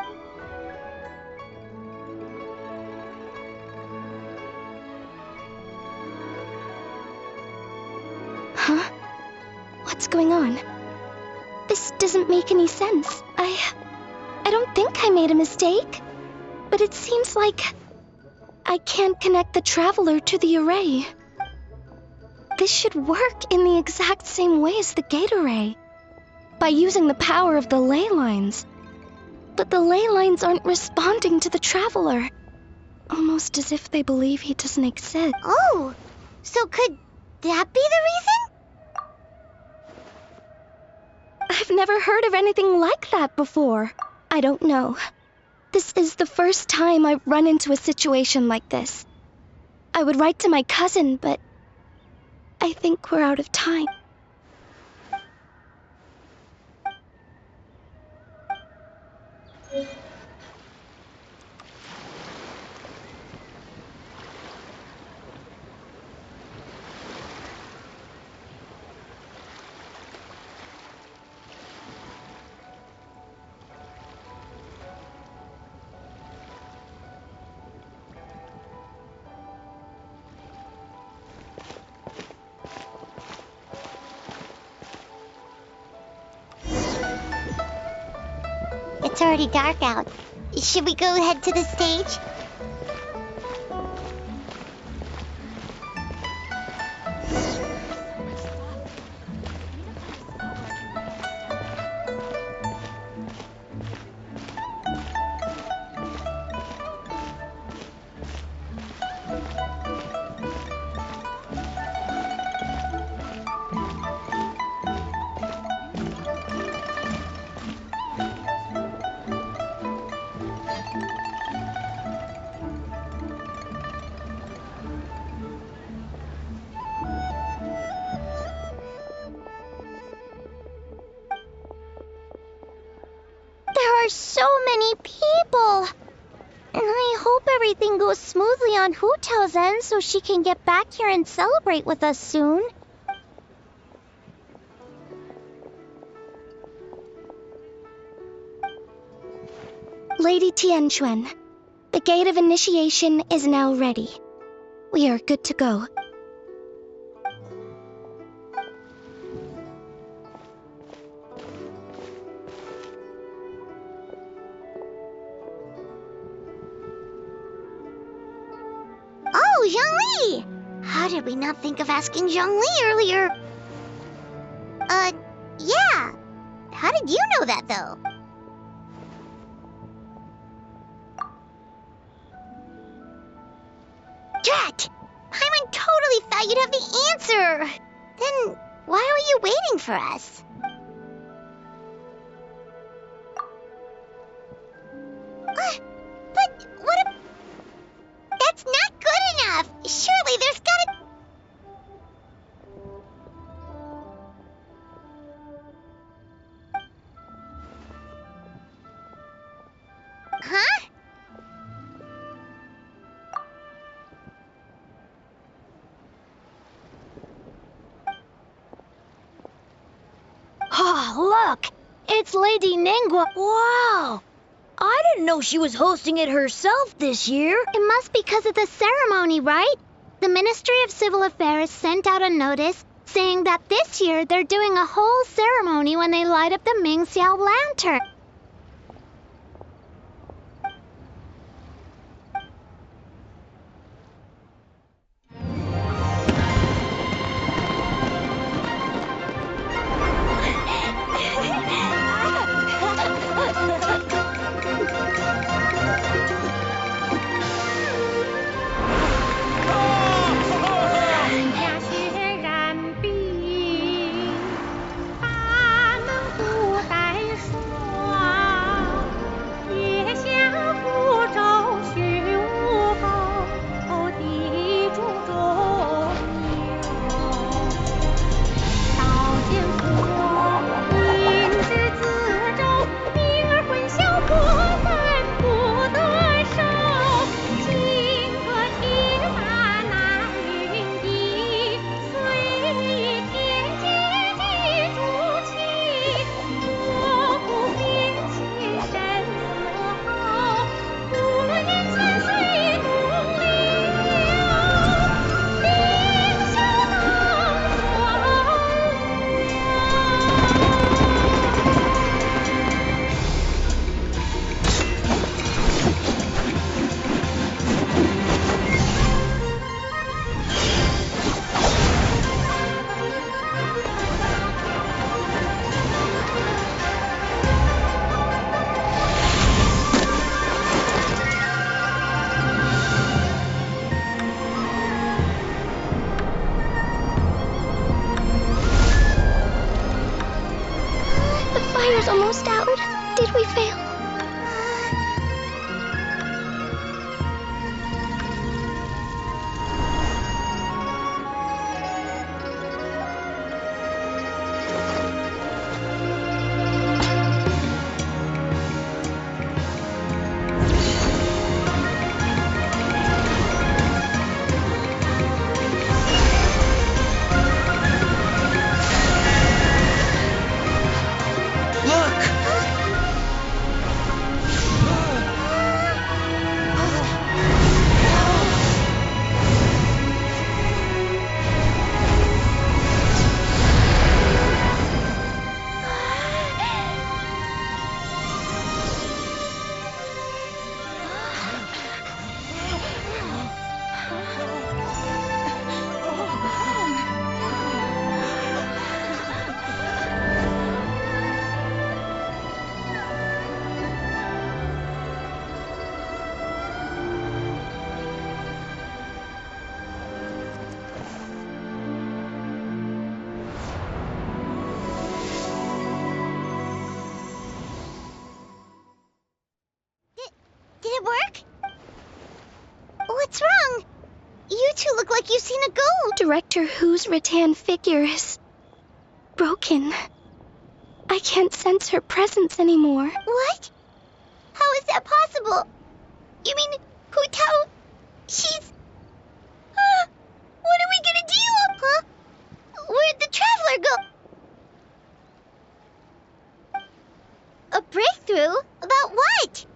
Huh? What's going on? This doesn't make any sense. I don't think I made a mistake. But it seems like I can't connect the Traveler to the array. This should work in the exact same way as the gate array, by using the power of the ley lines. But the ley lines aren't responding to the Traveler, almost as if they believe he doesn't exist. Oh, so could that be the reason? I've never heard of anything like that before. I don't know. This is the first time I've run into a situation like this. I would write to my cousin, but I think we're out of time. It's already dark out. Should we go head to the stage? There are so many people. And I hope everything goes smoothly on Hutel's end so she can get back here and celebrate with us soon. Lady Tianquan, the gate of initiation is now ready. We are good to go. Oh, Zhongli! How did we not think of asking Zhongli earlier? Yeah. How did you know that, though? Drat! Paimon totally thought you'd have the answer! Then why were you waiting for us? But what if... That's not good enough! Surely there's gotta... Look! It's Lady Ningguang. Wow! I didn't know she was hosting it herself this year. It must be because of the ceremony, right? The Ministry of Civil Affairs sent out a notice saying that this year they're doing a whole ceremony when they light up the Ming Xiao lantern. Fire's almost out. Did we fail? Did it work? What's wrong? You two look like you've seen a ghost. Director Hu's rattan figure is broken. I can't sense her presence anymore. What? How is that possible? You mean Hu Tao? She's... what are we gonna do? Huh? Where'd the traveler go? A breakthrough? About what?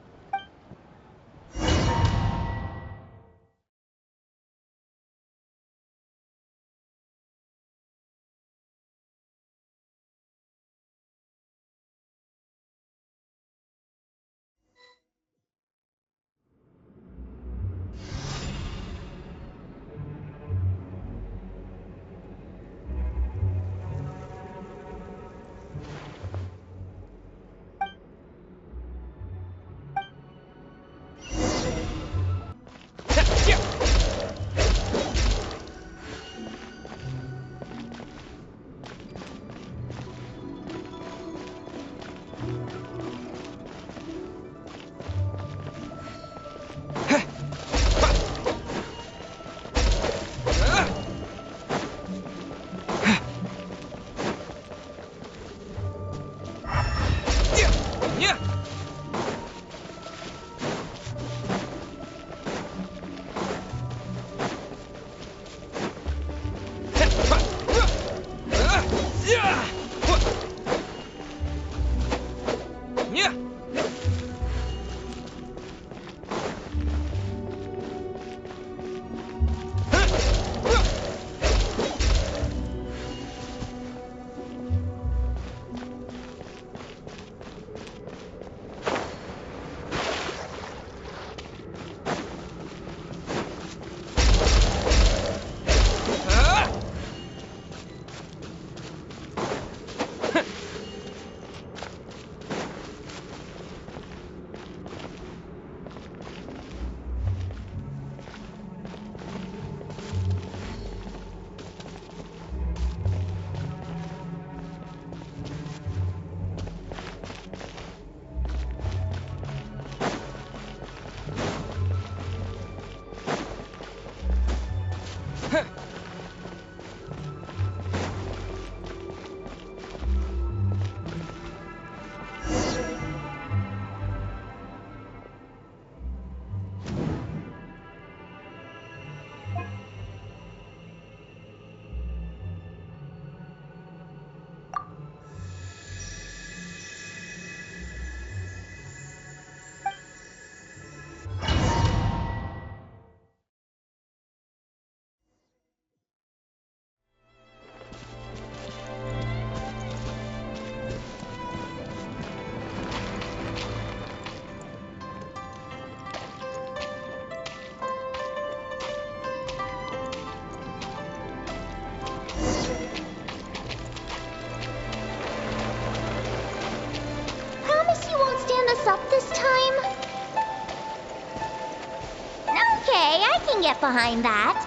can get behind that.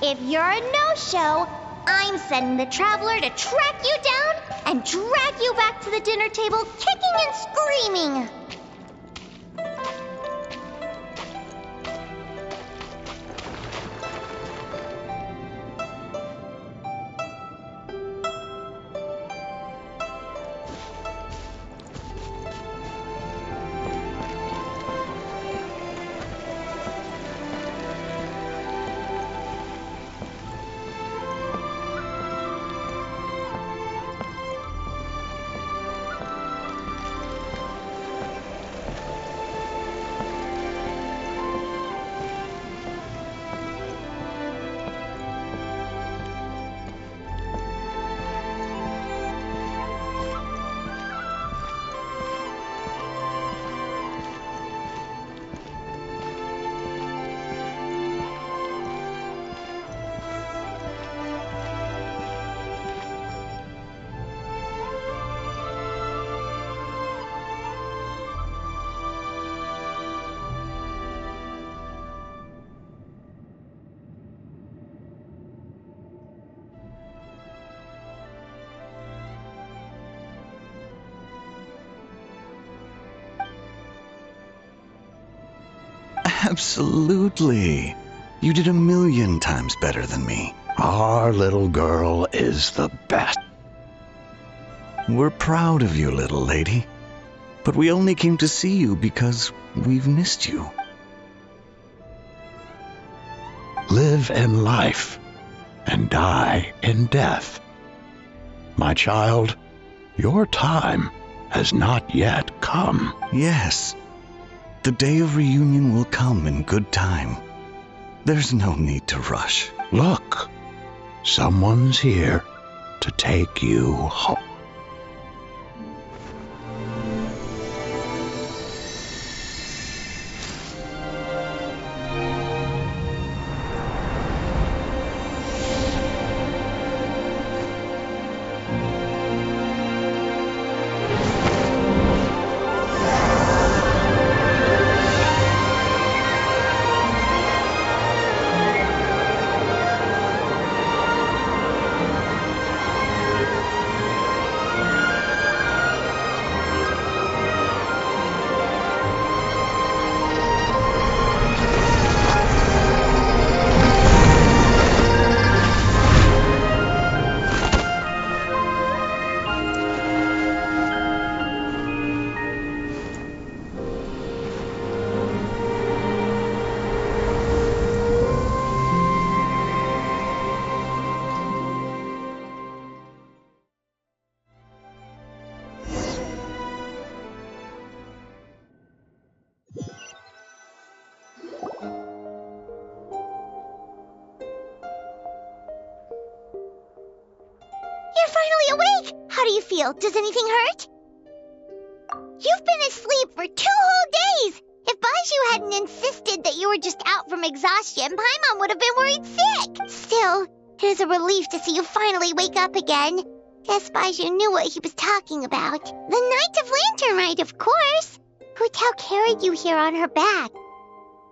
If you're a no-show, I'm sending the Traveler to track you down and drag you back to the dinner table kicking and screaming. Absolutely. You did 1,000,000 times better than me. Our little girl is the best. We're proud of you, little lady. But we only came to see you because we've missed you. Live in life and die in death. My child, your time has not yet come. Yes. The day of reunion will come in good time. There's no need to rush. Look, someone's here to take you home. You're finally awake! How do you feel? Does anything hurt? You've been asleep for 2 whole days! If Baiju hadn't insisted that you were just out from exhaustion, Paimon would have been worried sick! Still, it is a relief to see you finally wake up again. Guess Baiju knew what he was talking about. The Knight of Lantern Rite, of course! Hu Tao carried you here on her back.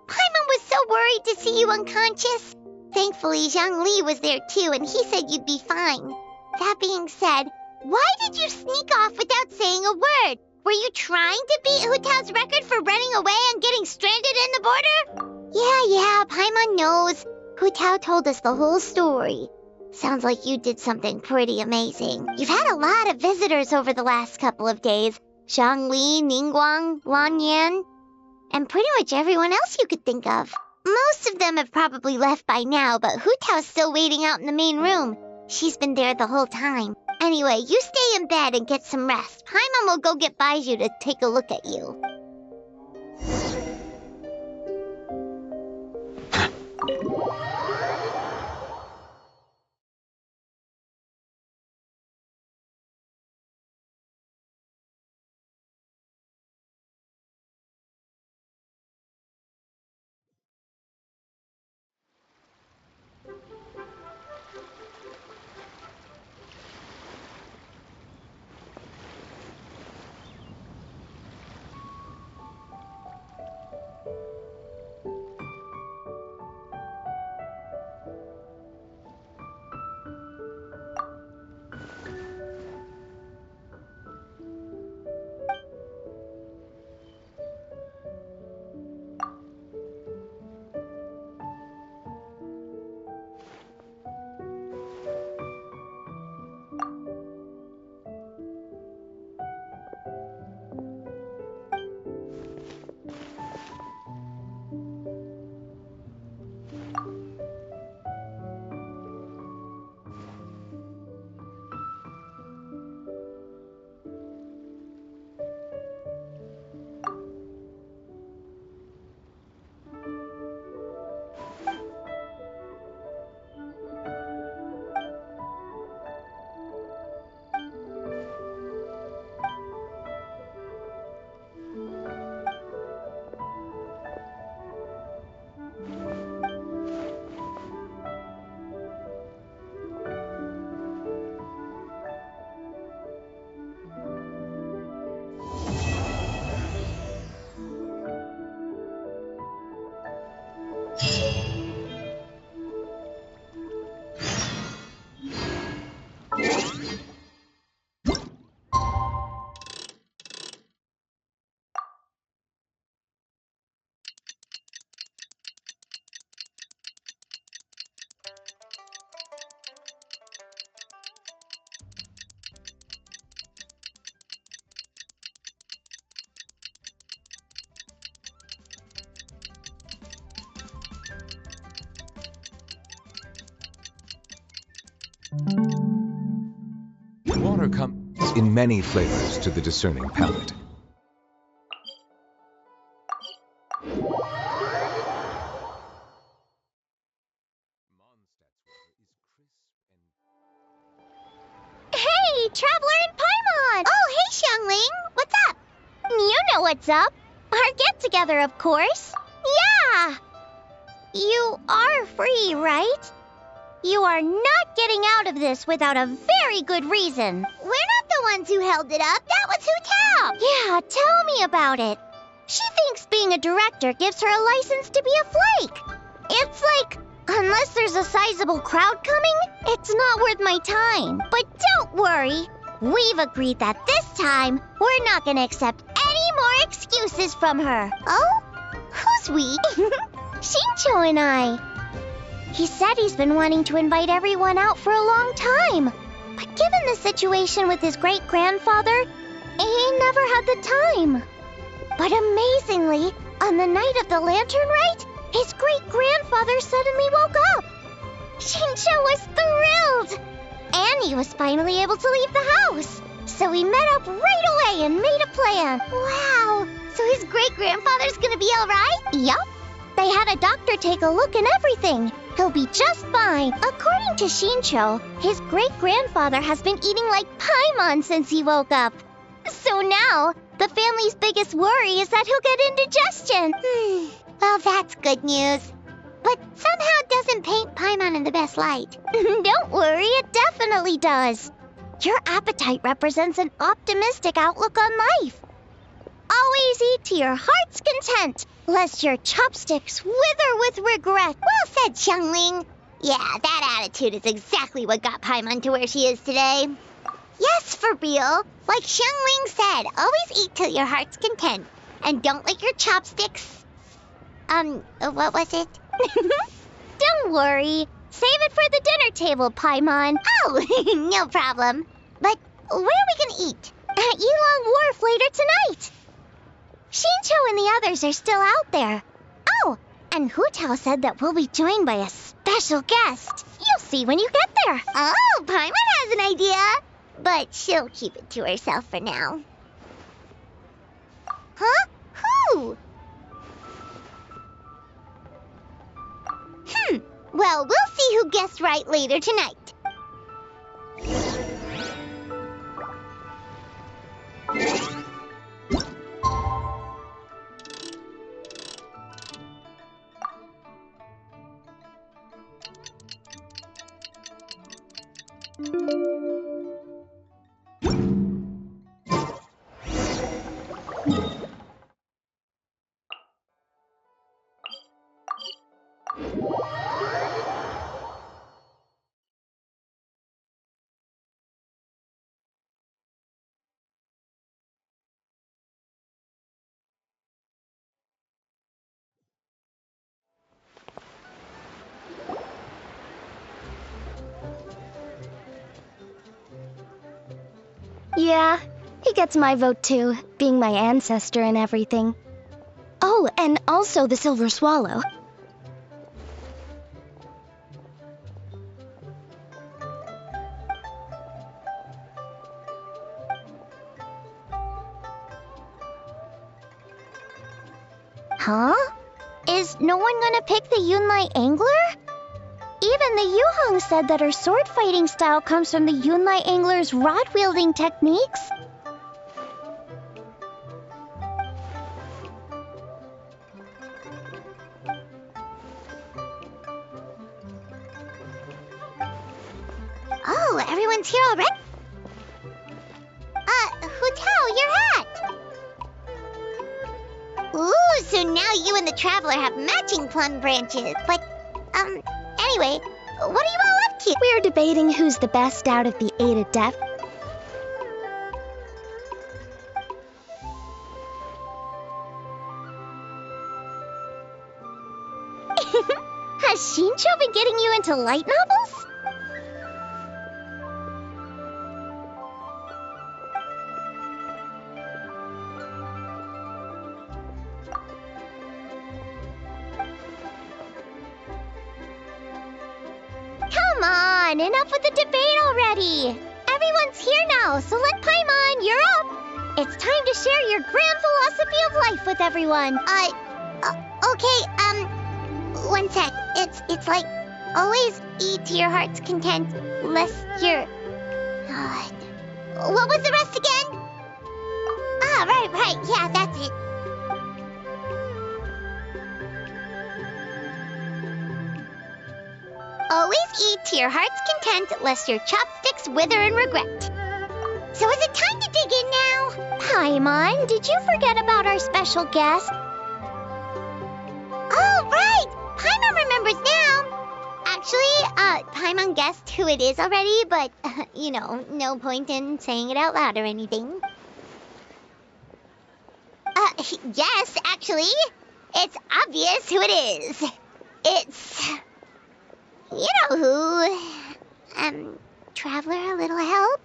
Paimon was so worried to see you unconscious. Thankfully, Zhang Li was there too, and he said you'd be fine. That being said, why did you sneak off without saying a word? Were you trying to beat Hu Tao's record for running away and getting stranded in the border? Yeah, Paimon knows. Hu Tao told us the whole story. Sounds like you did something pretty amazing. You've had a lot of visitors over the last couple of days. Zhang Li, Ningguang, Lan Yan, and pretty much everyone else you could think of. Most of them have probably left by now, but Hu Tao's still waiting out in the main room. She's been there the whole time. Anyway, you stay in bed and get some rest. Paimon will go get Baiju to take a look at you. water comes in many flavors to the discerning palate. Hey, Traveler and Paimon! Oh, hey, Xiangling! What's up? You know what's up. Our get-together, of course. Yeah! You are free, right? You are not getting out of this without a very good reason. We're not the ones who held it up. That was Hu Tao. Yeah, tell me about it. She thinks being a director gives her a license to be a flake. It's like, unless there's a sizable crowd coming, it's not worth my time. But don't worry. We've agreed that this time, we're not gonna accept any more excuses from her. Oh? Who's we? Shincho and I. He said he's been wanting to invite everyone out for a long time. But given the situation with his great-grandfather, he never had the time. But amazingly, on the night of the Lantern Rite, his great-grandfather suddenly woke up. Shincho was thrilled. And he was finally able to leave the house. So we met up right away and made a plan. Wow. So his great-grandfather's gonna be all right? Yup. They had a doctor take a look and everything. He'll be just fine. According to Shincho, his great-grandfather has been eating like Paimon since he woke up. So now, the family's biggest worry is that he'll get indigestion. Well, that's good news. But somehow doesn't paint Paimon in the best light. Don't worry, it definitely does. Your appetite represents an optimistic outlook on life. Always eat to your heart's content, lest your chopsticks wither with regret. Well said, Xiangling. Yeah, that attitude is exactly what got Paimon to where she is today. Yes, for real. Like Xiangling said, always eat till your heart's content. And don't lick your chopsticks. What was it? Don't worry. Save it for the dinner table, Paimon. Oh, no problem. But where are we gonna eat? At Yilong Wharf later tonight. Shincho and the others are still out there. Oh, and Hu Tao said that we'll be joined by a special guest. You'll see when you get there. Oh, Paimon has an idea. But she'll keep it to herself for now. Huh? Who? Well, we'll see who guessed right later tonight. Yeah, he gets my vote too, being my ancestor and everything. Oh, and also the Silver Swallow. Huh? Is no one gonna pick the Yunlai Angler? Even the Yuheng said that her sword fighting style comes from the Yunlai Angler's rod-wielding techniques. Oh, everyone's here already? Hu Tao, your hat! Ooh, so now you and the Traveler have matching plum branches. But, anyway, what are you all up to? We're debating who's the best out of the 8 adepts. Has Shincho been getting you into light novels? Come on, enough with the debate already. Everyone's here now, so let Paimon, you're up. It's time to share your grand philosophy of life with everyone. Okay, one sec. It's like, always eat to your heart's content, lest you're... What was the rest again? Right, yeah, that's it. Always eat to your heart's content, lest your chopsticks wither in regret. So is it time to dig in now? Paimon, did you forget about our special guest? Oh, right! Paimon remembers now. Actually, Paimon guessed who it is already, but, no point in saying it out loud or anything. Yes, actually. It's obvious who it is. It's... You know who. Traveler, a little help?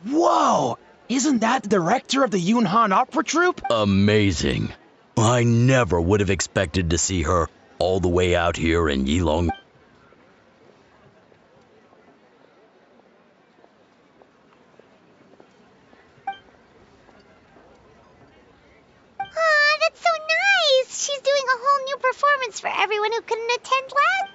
Whoa! Isn't that the director of the Yunhan Opera Troupe? Amazing. I never would have expected to see her all the way out here in Yilong. Aw, that's so nice! She's doing a whole new performance for everyone who couldn't attend last.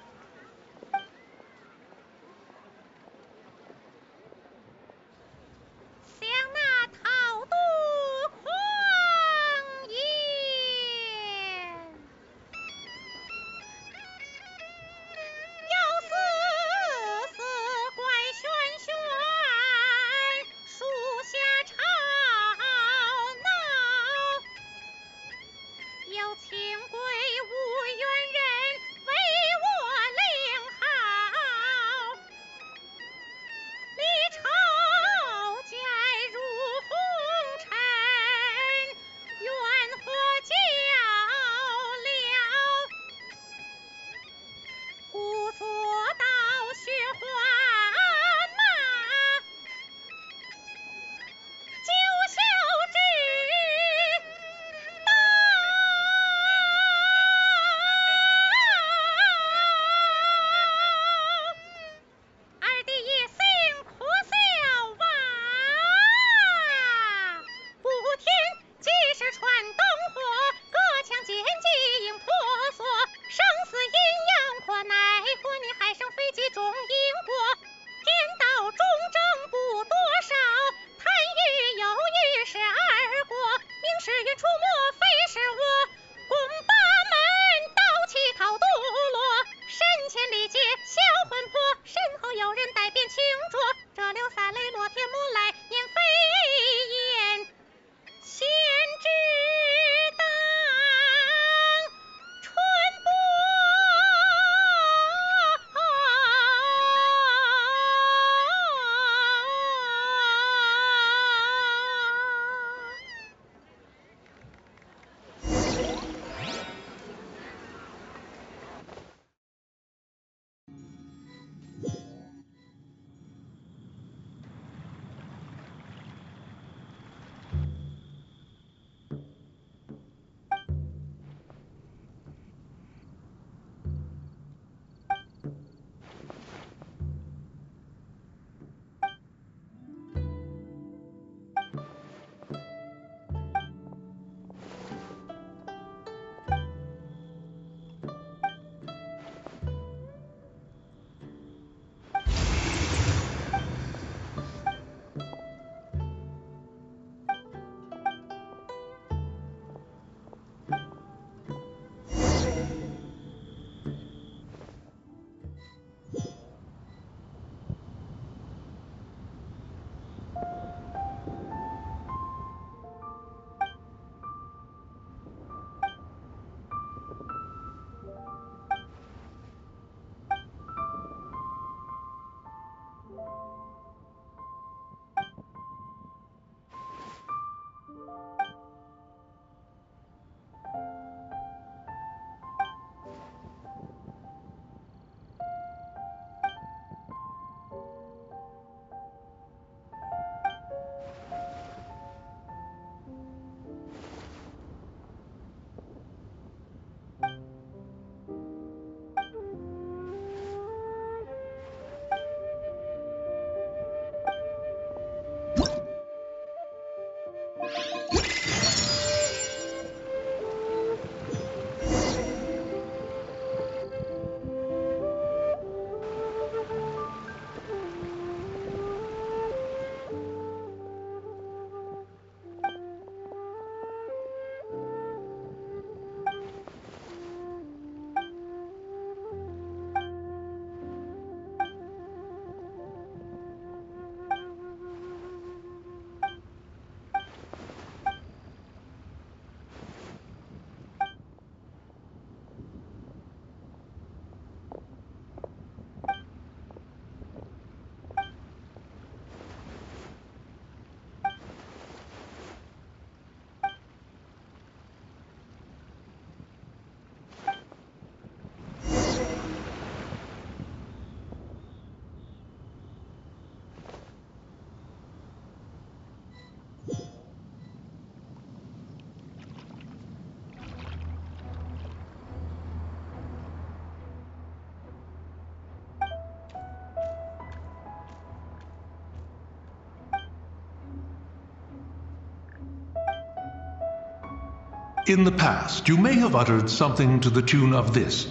In the past, you may have uttered something to the tune of this.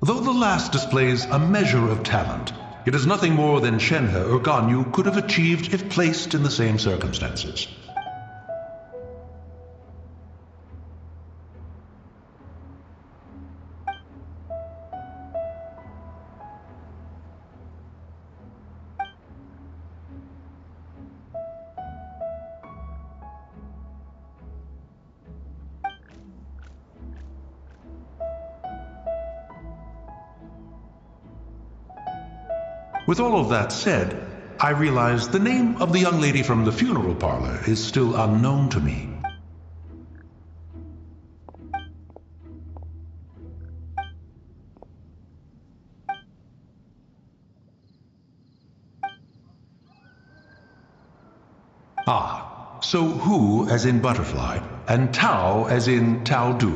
Though the last displays a measure of talent, it is nothing more than Shenhe or Ganyu could have achieved if placed in the same circumstances. With all of that said, I realize the name of the young lady from the funeral parlor is still unknown to me. Ah, so Hu as in butterfly, and Tao as in Tao Du.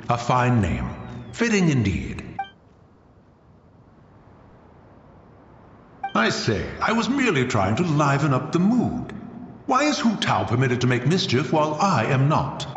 A fine name. Fitting indeed. I say, I was merely trying to liven up the mood. Why is Hu Tao permitted to make mischief while I am not?